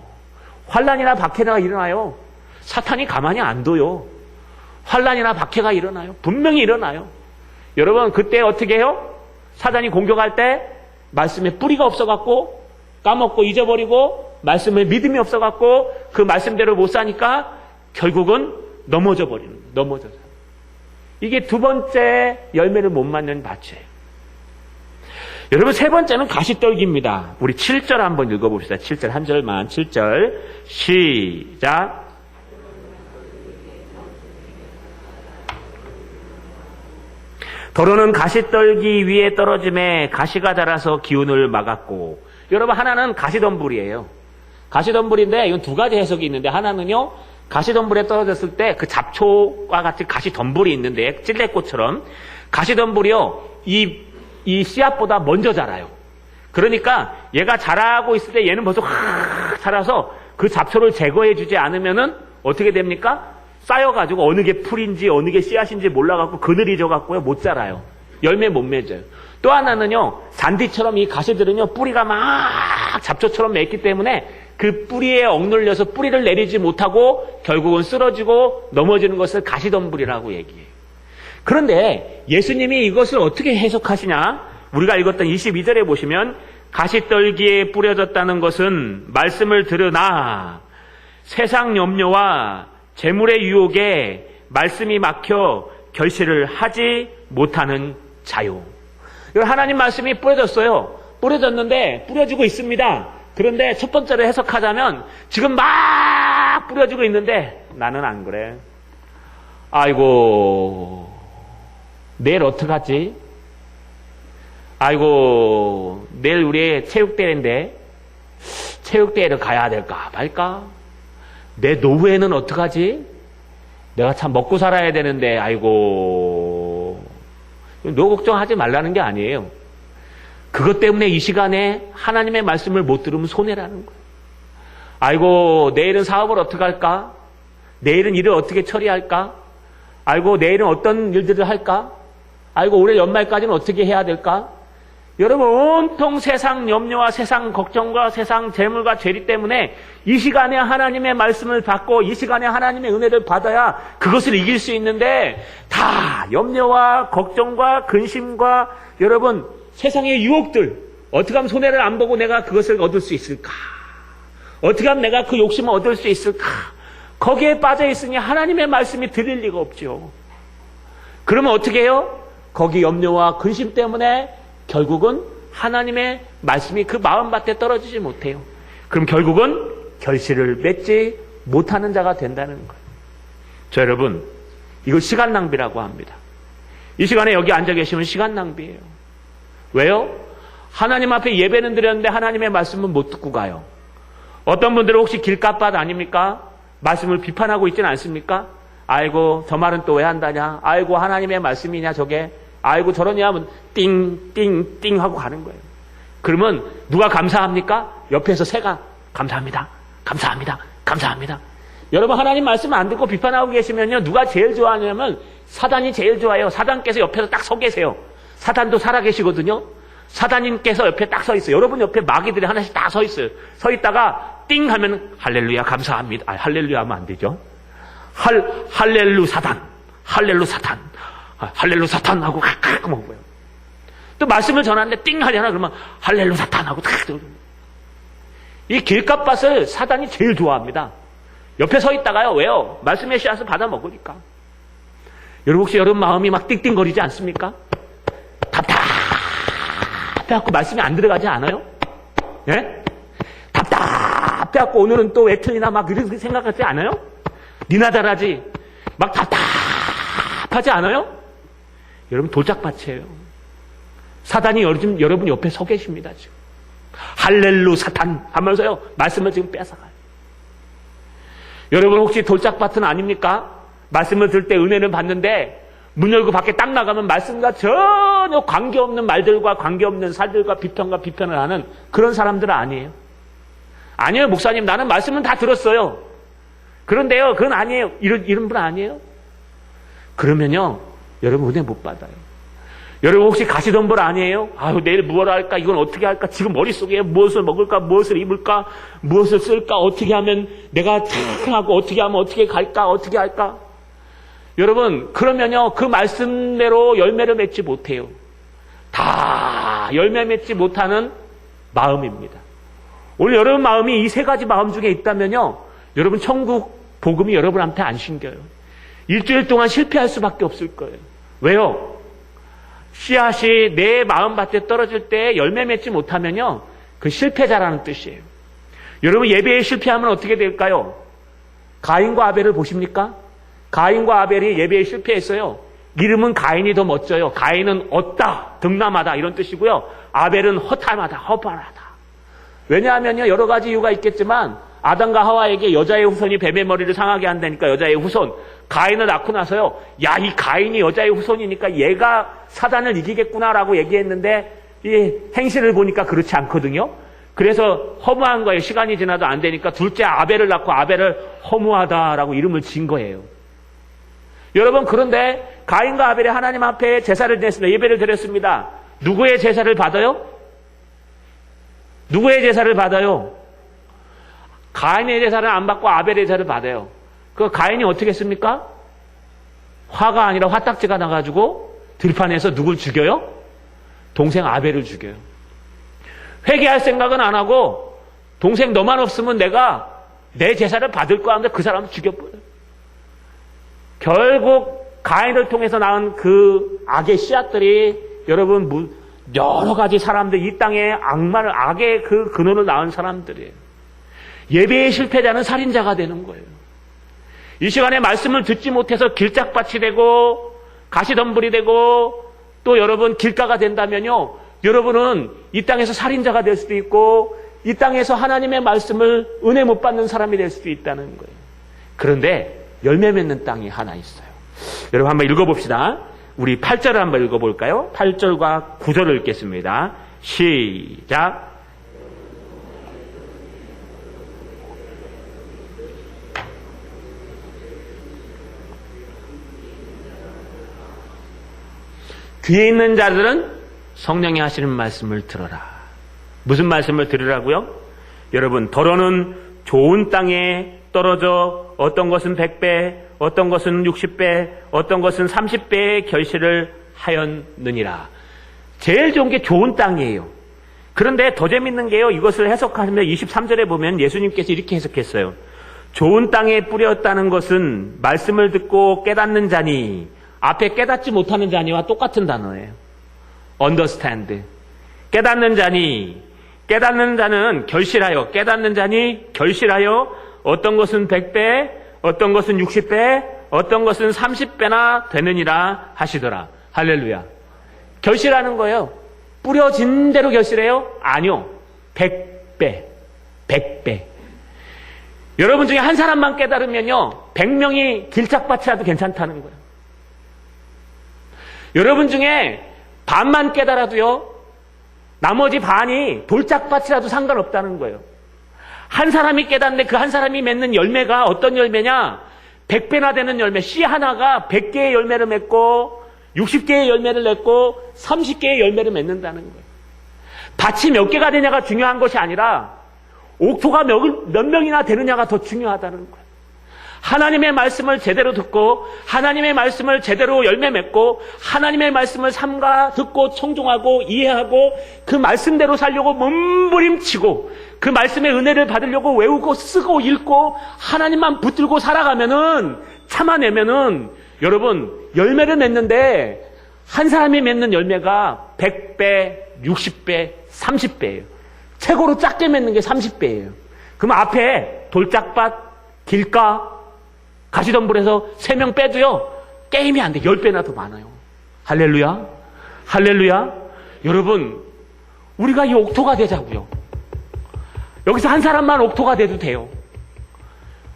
환난이나 박해가 일어나요. 사탄이 가만히 안 둬요. 환난이나 박해가 일어나요. 분명히 일어나요. 여러분 그때 어떻게 해요? 사단이 공격할 때 말씀에 뿌리가 없어갖고 까먹고 잊어버리고 말씀에 믿음이 없어갖고 그 말씀대로 못 사니까 결국은 넘어져요. 이게 두 번째 열매를 못 맺는 밭이에요. 여러분 세 번째는 가시떨기입니다. 우리 7절 한번 읽어봅시다. 7절 한 절만. 7절 시작. 도로는 가시떨기 위에 떨어짐에 가시가 자라서 기운을 막았고. 여러분 하나는 가시덤불이에요. 가시덤불인데 이건 두 가지 해석이 있는데 하나는요, 가시덤불에 떨어졌을 때 그 잡초와 같이 가시덤불이 있는데 찔레꽃처럼 가시덤불이요 이 씨앗보다 먼저 자라요. 그러니까 얘가 자라고 있을 때 얘는 벌써 확 자라서 그 잡초를 제거해 주지 않으면은 어떻게 됩니까? 쌓여가지고 어느 게 풀인지 어느 게 씨앗인지 몰라갖고 그늘이 져갖고요 못 자라요. 열매 못 맺어요. 또 하나는요, 잔디처럼 이 가시들은요 뿌리가 막 잡초처럼 맺기 때문에 그 뿌리에 억눌려서 뿌리를 내리지 못하고 결국은 쓰러지고 넘어지는 것을 가시덤불이라고 얘기해요. 그런데 예수님이 이것을 어떻게 해석하시냐? 우리가 읽었던 22절에 보시면 가시떨기에 뿌려졌다는 것은 말씀을 들으나 세상 염려와 재물의 유혹에 말씀이 막혀 결실을 하지 못하는 자요. 하나님 말씀이 뿌려졌어요. 뿌려졌는데 뿌려지고 있습니다. 그런데 첫 번째로 해석하자면 지금 막 뿌려지고 있는데 나는 안 그래. 아이고, 내일 어떡하지? 아이고, 내일 우리 체육대회인데 체육대회를 가야 될까 말까? 내 노후에는 어떡하지? 내가 참 먹고 살아야 되는데 아이고, 노후 걱정하지 말라는 게 아니에요. 그것 때문에 이 시간에 하나님의 말씀을 못 들으면 손해라는 거예요. 아이고, 내일은 사업을 어떻게 할까? 내일은 일을 어떻게 처리할까? 아이고, 내일은 어떤 일들을 할까? 아이고, 올해 연말까지는 어떻게 해야 될까? 여러분, 온통 세상 염려와 세상 걱정과 세상 재물과 죄리 때문에 이 시간에 하나님의 말씀을 받고 이 시간에 하나님의 은혜를 받아야 그것을 이길 수 있는데 다 염려와 걱정과 근심과 여러분 세상의 유혹들, 어떻게 하면 손해를 안 보고 내가 그것을 얻을 수 있을까? 어떻게 하면 내가 그 욕심을 얻을 수 있을까? 거기에 빠져 있으니 하나님의 말씀이 들릴 리가 없죠. 그러면 어떻게 해요? 거기 염려와 근심 때문에 결국은 하나님의 말씀이 그 마음밭에 떨어지지 못해요. 그럼 결국은 결실을 맺지 못하는 자가 된다는 거예요. 저 여러분, 이거 시간 낭비라고 합니다. 이 시간에 여기 앉아 계시면 시간 낭비예요. 왜요? 하나님 앞에 예배는 드렸는데 하나님의 말씀은 못 듣고 가요. 어떤 분들은 혹시 길가밭 아닙니까? 말씀을 비판하고 있지는 않습니까? 아이고, 저 말은 또 왜 한다냐? 아이고, 하나님의 말씀이냐 저게? 아이고, 저러냐 하면 띵띵띵 하고 가는 거예요. 그러면 누가 감사합니까? 옆에서 새가 감사합니다. 감사합니다. 감사합니다. 여러분, 하나님 말씀 안 듣고 비판하고 계시면요, 누가 제일 좋아하냐면 사단이 제일 좋아해요. 사단께서 옆에서 딱 서 계세요. 사단도 살아 계시거든요. 사단님께서 옆에 딱 서 있어요. 여러분 옆에 마귀들이 하나씩 다 서 있어요. 서 있다가 띵 하면 할렐루야 감사합니다. 할렐루야 하면 안 되죠. 할렐루 사단, 할렐루 사탄, 할렐루 사탄 하고 칵칵 먹어요. 또 말씀을 전하는데 띵 하려나 그러면 할렐루 사탄 하고 탁. 이 길값밭을 사단이 제일 좋아합니다. 옆에 서 있다가요. 왜요? 말씀의 씨앗을 받아 먹으니까. 여러분 혹시 여러분 마음이 막 띵띵거리지 않습니까? 답답해갖고 말씀이 안 들어가지 않아요? 예? 답답해갖고 오늘은 또 왜 틀리나 막 이렇게 생각하지 않아요? 니나 잘하지. 막 답답하지 않아요? 여러분 돌짝밭이에요. 사단이 요즘 여러분 옆에 서 계십니다. 지금. 할렐루 사탄 하면서요. 말씀을 지금 뺏어가요. 여러분 혹시 돌짝밭은 아닙니까? 말씀을 들을 때 은혜를 받는데 문 열고 밖에 딱 나가면 말씀과 전혀 관계없는 말들과 관계없는 살들과 비평과 비편을 하는 그런 사람들은 아니에요. 아니에요. 목사님 나는 말씀은 다 들었어요. 그런데요. 그건 아니에요. 이런 분 아니에요. 그러면요. 여러분 은혜 못 받아요. 여러분 혹시 가시덤불 아니에요? 아유 내일 무엇을 할까? 이건 어떻게 할까? 지금 머릿속에 무엇을 먹을까? 무엇을 입을까? 무엇을 쓸까? 어떻게 하면 내가 착하고 어떻게 하면 어떻게 갈까? 어떻게 할까? 여러분 그러면요 그 말씀대로 열매를 맺지 못해요. 다 열매 맺지 못하는 마음입니다. 오늘 여러분 마음이 이 세 가지 마음 중에 있다면요 여러분 천국 복음이 여러분한테 안 신겨요. 일주일 동안 실패할 수밖에 없을 거예요. 왜요? 씨앗이 내 마음밭에 떨어질 때 열매 맺지 못하면요 그 실패자라는 뜻이에요. 여러분 예배에 실패하면 어떻게 될까요? 가인과 아벨을 보십니까? 가인과 아벨이 예배에 실패했어요. 이름은 가인이 더 멋져요. 가인은 얻다, 득남하다 이런 뜻이고요. 아벨은 허탄하다, 허발하다. 왜냐하면요 여러 가지 이유가 있겠지만 아담과 하와에게 여자의 후손이 뱀의 머리를 상하게 한다니까 여자의 후손. 가인을 낳고 나서요. 야, 이 가인이 여자의 후손이니까 얘가 사단을 이기겠구나라고 얘기했는데 이 행실을 보니까 그렇지 않거든요. 그래서 허무한 거예요. 시간이 지나도 안 되니까 둘째 아벨을 낳고 아벨을 허무하다라고 이름을 지은 거예요. 여러분 그런데 가인과 아벨이 하나님 앞에 제사를 드렸습니다. 예배를 드렸습니다. 누구의 제사를 받아요? 누구의 제사를 받아요? 가인의 제사를 안 받고 아벨의 제사를 받아요. 그 가인이 어떻게 했습니까? 화가 아니라 화딱지가 나가지고 들판에서 누굴 죽여요? 동생 아벨을 죽여요. 회개할 생각은 안 하고 동생 너만 없으면 내가 내 제사를 받을 거야 하면서 그 사람을 죽여버려요. 결국 가인을 통해서 낳은 그 악의 씨앗들이 여러분 여러 가지 사람들, 이 땅에 악의 그 근원을 낳은 사람들이에요. 예배의 실패자는 살인자가 되는 거예요. 이 시간에 말씀을 듣지 못해서 길짝밭이 되고 가시덤불이 되고 또 여러분 길가가 된다면요, 여러분은 이 땅에서 살인자가 될 수도 있고 이 땅에서 하나님의 말씀을 은혜 못 받는 사람이 될 수도 있다는 거예요. 그런데 열매 맺는 땅이 하나 있어요. 여러분 한번 읽어봅시다. 우리 8절을 한번 읽어볼까요? 8절과 9절을 읽겠습니다. 시작. 귀에 있는 자들은 성령이 하시는 말씀을 들어라. 무슨 말씀을 들으라고요? 여러분, 더러는 좋은 땅에 떨어져 어떤 것은 100배, 어떤 것은 60배, 어떤 것은 30배의 결실을 하였느니라. 제일 좋은 게 좋은 땅이에요. 그런데 더 재밌는 게요, 이것을 해석하면 23절에 보면 예수님께서 이렇게 해석했어요. 좋은 땅에 뿌렸다는 것은 말씀을 듣고 깨닫는 자니, 앞에 깨닫지 못하는 자니와 똑같은 단어예요. understand. 깨닫는 자니, 깨닫는 자는 결실하여, 깨닫는 자니 결실하여 어떤 것은 100배, 어떤 것은 60배, 어떤 것은 30배나 되느니라 하시더라. 할렐루야. 결실하는 거예요. 뿌려진 대로 결실해요? 아니요. 100배, 100배. 여러분 중에 한 사람만 깨달으면요, 100명이 길짝밭이라도 괜찮다는 거예요. 여러분 중에 반만 깨달아도요, 나머지 반이 돌짝밭이라도 상관없다는 거예요. 한 사람이 깨닫는데 그 한 사람이 맺는 열매가 어떤 열매냐? 100배나 되는 열매. 씨 하나가 100개의 열매를 맺고 60개의 열매를 맺고 30개의 열매를 맺는다는 거예요. 밭이 몇 개가 되냐가 중요한 것이 아니라 옥토가 몇 명이나 되느냐가 더 중요하다는 거예요. 하나님의 말씀을 제대로 듣고 하나님의 말씀을 제대로 열매 맺고 하나님의 말씀을 삼가 듣고 청종하고 이해하고 그 말씀대로 살려고 몸부림치고 그 말씀의 은혜를 받으려고 외우고 쓰고 읽고 하나님만 붙들고 살아가면은, 참아내면은 여러분 열매를 맺는데 한 사람이 맺는 열매가 100배, 60배, 30배예요. 최고로 작게 맺는 게 30배예요. 그럼 앞에 돌짝밭, 길가, 가시덤불에서 3명 빼도요, 게임이 안 돼. 10배나 더 많아요. 할렐루야. 할렐루야. 여러분, 우리가 이 옥토가 되자고요. 여기서 한 사람만 옥토가 돼도 돼요.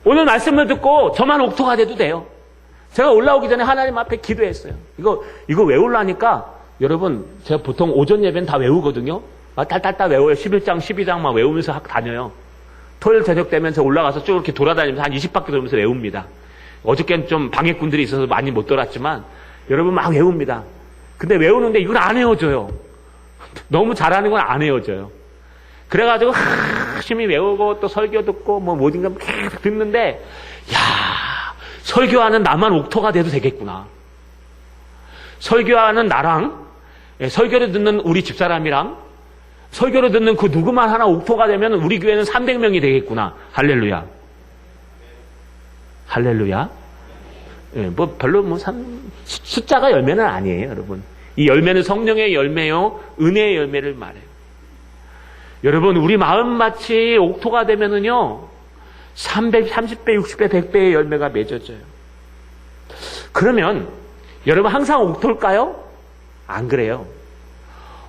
오늘 말씀을 듣고 저만 옥토가 돼도 돼요. 제가 올라오기 전에 하나님 앞에 기도했어요. 이거 외우려니까 여러분, 제가 보통 오전 예배는 다 외우거든요. 딸딸딸 외워요. 11장, 12장 막 외우면서 학 다녀요. 토요일 저녁 되면 제가 올라가서 쭉 이렇게 돌아다니면서 한 20바퀴 돌면서 외웁니다. 어저께는 좀 방해꾼들이 있어서 많이 못 돌았지만 여러분 막 외웁니다. 근데 외우는데 이걸 안 외워져요. 너무 잘하는 건 안 외워져요. 그래가지고 열심히 외우고 또 설교 듣고 뭐 뭐든가 계속 듣는데, 야, 설교하는 나만 옥토가 돼도 되겠구나. 설교하는 나랑 설교를 듣는 우리 집사람이랑 설교를 듣는 그 누구만 하나 옥토가 되면 우리 교회는 300명이 되겠구나. 할렐루야. 할렐루야. 예, 뭐 별로 숫자가 열매는 아니에요, 여러분. 이 열매는 성령의 열매요, 은혜의 열매를 말해요. 여러분, 우리 마음마치 옥토가 되면은요, 30배, 60배, 100배의 열매가 맺어져요. 그러면 여러분 항상 옥토일까요? 안 그래요.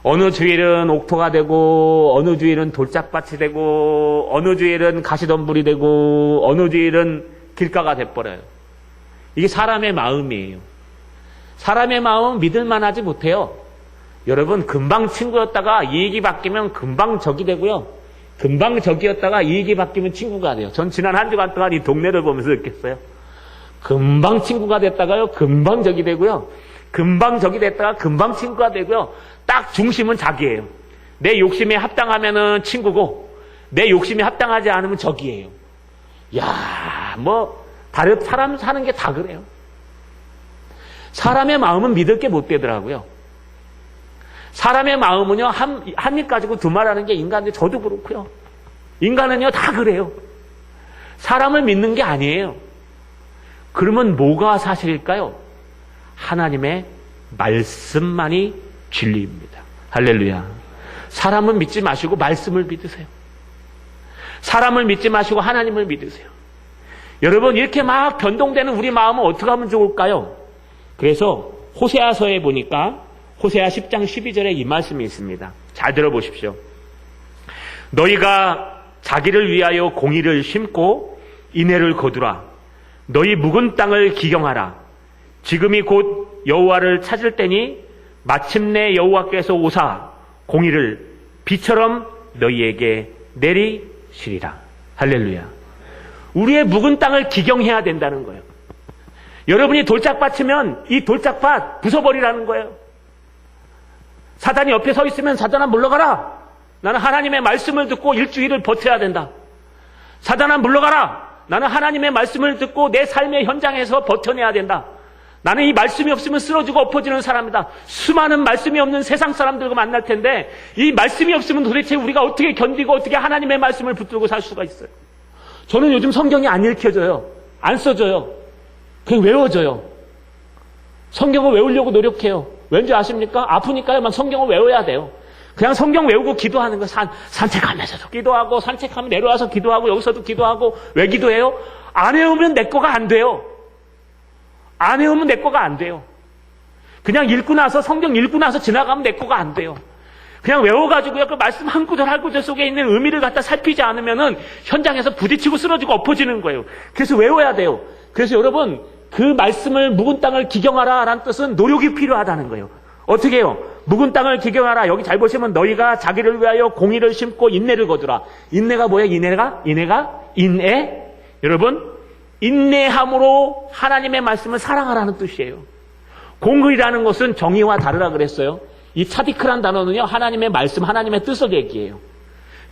어느 주일은 옥토가 되고 어느 주일은 돌짝밭이 되고 어느 주일은 가시덤불이 되고 어느 주일은 길가가 돼버려요. 이게 사람의 마음이에요. 사람의 마음은 믿을만하지 못해요. 여러분, 금방 친구였다가 이익이 바뀌면 금방 적이 되고요. 금방 적이었다가 이익이 바뀌면 친구가 돼요. 전 지난 한 주간 동안 이 동네를 보면서 느꼈어요. 금방 친구가 됐다가요, 금방 적이 되고요. 금방 적이 됐다가 금방 친구가 되고요. 딱 중심은 자기예요. 내 욕심에 합당하면은 친구고 내 욕심에 합당하지 않으면 적이에요. 야, 뭐 다른 사람 사는 게 다 그래요. 사람의 마음은 믿을 게 못 되더라고요. 사람의 마음은요, 한 입 가지고 두 말 하는 게 인간인데 저도 그렇고요. 인간은요, 다 그래요. 사람을 믿는 게 아니에요. 그러면 뭐가 사실일까요? 하나님의 말씀만이 진리입니다. 할렐루야. 사람은 믿지 마시고 말씀을 믿으세요. 사람을 믿지 마시고 하나님을 믿으세요. 여러분, 이렇게 막 변동되는 우리 마음은 어떻게 하면 좋을까요? 그래서 호세아서에 보니까 호세아 10장 12절에 이 말씀이 있습니다. 잘 들어보십시오. 너희가 자기를 위하여 공의를 심고 인애를 거두라. 너희 묵은 땅을 기경하라. 지금이 곧 여호와를 찾을 때니 마침내 여호와께서 오사 공의를 비처럼 너희에게 내리시리라. 할렐루야. 우리의 묵은 땅을 기경해야 된다는 거예요. 여러분이 돌짝밭이면 이 돌짝밭 부숴버리라는 거예요. 사단이 옆에 서 있으면 사단아 물러가라. 나는 하나님의 말씀을 듣고 일주일을 버텨야 된다. 사단아 물러가라. 나는 하나님의 말씀을 듣고 내 삶의 현장에서 버텨내야 된다. 나는 이 말씀이 없으면 쓰러지고 엎어지는 사람이다. 수많은 말씀이 없는 세상 사람들과 만날 텐데 이 말씀이 없으면 도대체 우리가 어떻게 견디고 어떻게 하나님의 말씀을 붙들고 살 수가 있어요. 저는 요즘 성경이 안 읽혀져요. 안 써져요. 그냥 외워져요. 성경을 외우려고 노력해요. 왠지 아십니까? 아프니까요. 막 성경을 외워야 돼요. 그냥 성경 외우고 기도하는 거. 산책하면서도 기도하고 산책하면 내려와서 기도하고 여기서도 기도하고. 왜 기도해요? 안 외우면 내 거가 안 돼요. 안 외우면 내 거가 안 돼요. 그냥 읽고 나서 성경 읽고 나서 지나가면 내 거가 안 돼요. 그냥 외워가지고요. 그 말씀 한 구절 한 구절 속에 있는 의미를 갖다 살피지 않으면은 현장에서 부딪히고 쓰러지고 엎어지는 거예요. 그래서 외워야 돼요. 그래서 여러분 그 말씀을 묵은 땅을 기경하라 라는 뜻은 노력이 필요하다는 거예요. 어떻게 해요? 묵은 땅을 기경하라. 여기 잘 보시면 너희가 자기를 위하여 공의를 심고 인내를 거두라. 인내가 뭐예요? 인애. 여러분 인내함으로 하나님의 말씀을 사랑하라는 뜻이에요. 공의라는 것은 정의와 다르라 그랬어요. 이 차디크란 단어는요, 하나님의 말씀, 하나님의 뜻을 얘기해요.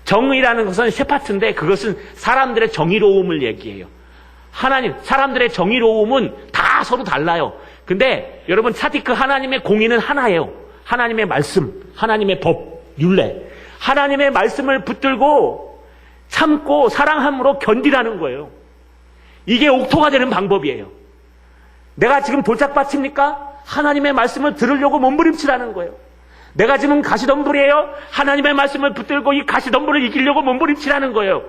정의라는 것은 셰파트인데 그것은 사람들의 정의로움을 얘기해요. 사람들의 정의로움은 다 서로 달라요. 근데 여러분 차디크 하나님의 공의는 하나예요. 하나님의 말씀, 하나님의 법, 율례. 하나님의 말씀을 붙들고 참고 사랑함으로 견디라는 거예요. 이게 옥토가 되는 방법이에요. 내가 지금 돌짝밭입니까? 하나님의 말씀을 들으려고 몸부림치라는 거예요. 내가 지금 가시덤불이에요? 하나님의 말씀을 붙들고 이 가시덤불을 이기려고 몸부림치라는 거예요.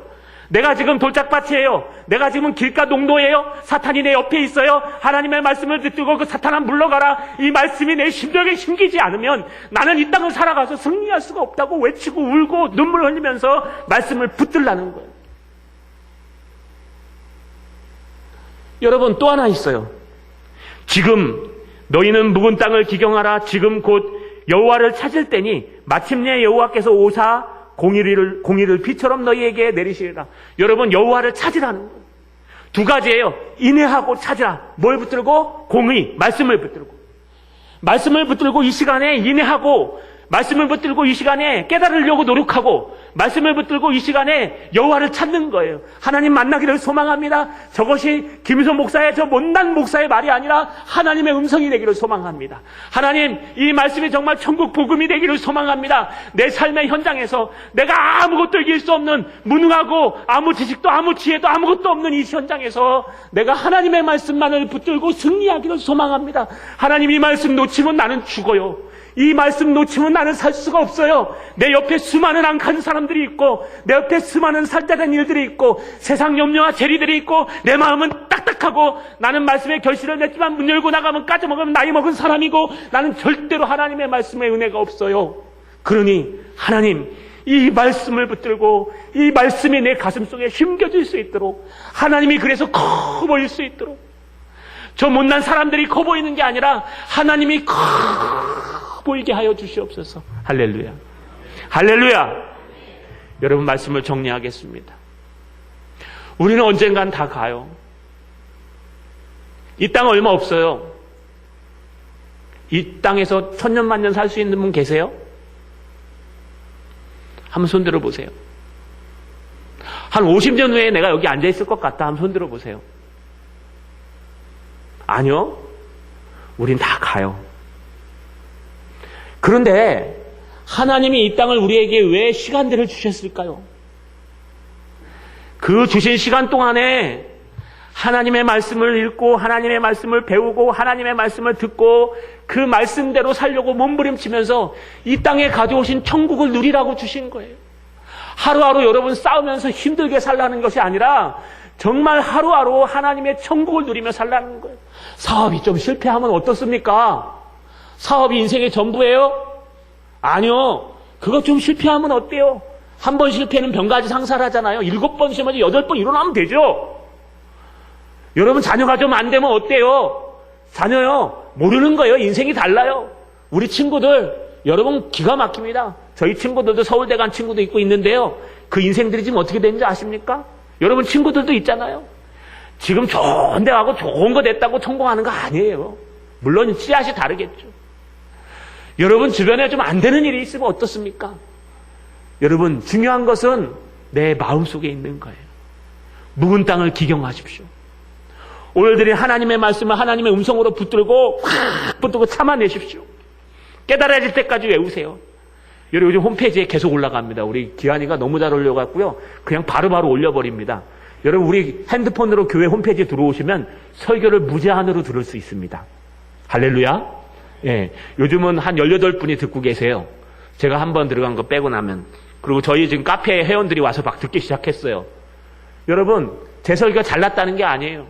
내가 지금 돌짝밭이에요? 내가 지금 길가 농도예요? 사탄이 내 옆에 있어요? 하나님의 말씀을 붙들고 그 사탄아 물러가라. 이 말씀이 내 심령에 심기지 않으면 나는 이 땅을 살아가서 승리할 수가 없다고 외치고 울고 눈물 흘리면서 말씀을 붙들라는 거예요. 여러분 또 하나 있어요. 지금 너희는 묵은 땅을 기경하라. 지금 곧 여호와를 찾을 때니 마침내 여호와께서 오사 공의를 비처럼 너희에게 내리시리라. 여러분 여호와를 찾으라는 거예요. 두 가지예요. 인애하고 찾으라. 뭘 붙들고? 공의, 말씀을 붙들고. 말씀을 붙들고 이 시간에 인애하고 말씀을 붙들고 이 시간에 깨달으려고 노력하고 말씀을 붙들고 이 시간에 여호와를 찾는 거예요. 하나님 만나기를 소망합니다. 저것이 김효선 목사의 저 못난 목사의 말이 아니라 하나님의 음성이 되기를 소망합니다. 하나님 이 말씀이 정말 천국 복음이 되기를 소망합니다. 내 삶의 현장에서 내가 아무것도 이길 수 없는 무능하고 아무 지식도 아무 지혜도 아무것도 없는 이 현장에서 내가 하나님의 말씀만을 붙들고 승리하기를 소망합니다. 하나님 이 말씀 놓치면 나는 죽어요. 이 말씀 놓치면 나는 살 수가 없어요. 내 옆에 수많은 악한 사람들이 있고 내 옆에 수많은 살다된 일들이 있고 세상 염려와 재리들이 있고 내 마음은 딱딱하고 나는 말씀에 결실을 냈지만 문 열고 나가면 까져먹으면 나이 먹은 사람이고 나는 절대로 하나님의 말씀에 은혜가 없어요. 그러니 하나님 이 말씀을 붙들고 이 말씀이 내 가슴속에 심겨질 수 있도록 하나님이 그래서 커 보일 수 있도록 저 못난 사람들이 커 보이는 게 아니라 하나님이 커 보이게 하여 주시옵소서. 할렐루야. 할렐루야. 여러분 말씀을 정리하겠습니다. 우리는 언젠간 다 가요. 이 땅 얼마 없어요. 이 땅에서 천년만년 살 수 있는 분 계세요? 한번 손 들어보세요. 한 50년 후에 내가 여기 앉아있을 것 같다. 한번 손 들어보세요. 아니요. 우린 다 가요. 그런데 하나님이 이 땅을 우리에게 왜 시간들을 주셨을까요? 그 주신 시간 동안에 하나님의 말씀을 읽고 하나님의 말씀을 배우고 하나님의 말씀을 듣고 그 말씀대로 살려고 몸부림치면서 이 땅에 가져오신 천국을 누리라고 주신 거예요. 하루하루 여러분 싸우면서 힘들게 살라는 것이 아니라 정말 하루하루 하나님의 천국을 누리며 살라는 거예요. 사업이 좀 실패하면 어떻습니까? 사업이 인생의 전부예요? 아니요. 그거 좀 실패하면 어때요? 한 번 실패는 병가지 상살하잖아요. 7번 심하지 8번 일어나면 되죠. 여러분 자녀가 좀 안 되면 어때요? 자녀요. 모르는 거예요. 인생이 달라요. 우리 친구들 여러분 기가 막힙니다. 저희 친구들도 서울대 간 친구도 있고 있는데요. 그 인생들이 지금 어떻게 되는지 아십니까? 여러분 친구들도 있잖아요. 지금 좋은 데 가고 좋은 거 됐다고 성공하는 거 아니에요. 물론 씨앗이 다르겠죠. 여러분 주변에 좀 안 되는 일이 있으면 어떻습니까? 여러분 중요한 것은 내 마음속에 있는 거예요. 묵은 땅을 기경하십시오. 오늘 드린 하나님의 말씀을 하나님의 음성으로 붙들고 확 붙들고 참아내십시오. 깨달아질 때까지 외우세요. 여러분 요즘 홈페이지에 계속 올라갑니다. 우리 기한이가 너무 잘 올려갖고요. 그냥 바로바로 올려버립니다. 여러분 우리 핸드폰으로 교회 홈페이지에 들어오시면 설교를 무제한으로 들을 수 있습니다. 할렐루야. 예, 요즘은 한 18분이 듣고 계세요. 제가 한번 들어간 거 빼고 나면. 그리고 저희 지금 카페에 회원들이 와서 막 듣기 시작했어요. 여러분 제 설교가 잘났다는 게 아니에요.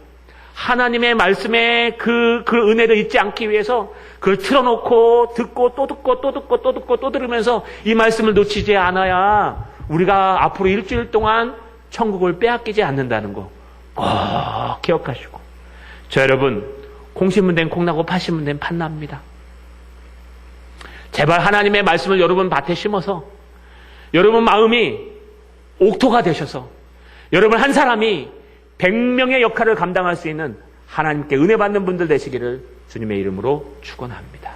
하나님의 말씀에 그 은혜를 잊지 않기 위해서 그걸 틀어놓고 듣고 또 듣고 또 듣고 또 듣고 또 들으면서 이 말씀을 놓치지 않아야 우리가 앞으로 일주일 동안 천국을 빼앗기지 않는다는 거 꼭 기억하시고. 저 여러분 콩 심은 데는 콩나고 팥 심은 데는 팥납니다. 제발 하나님의 말씀을 여러분 밭에 심어서 여러분 마음이 옥토가 되셔서 여러분 한 사람이 100명의 역할을 감당할 수 있는 하나님께 은혜 받는 분들 되시기를 주님의 이름으로 축원합니다.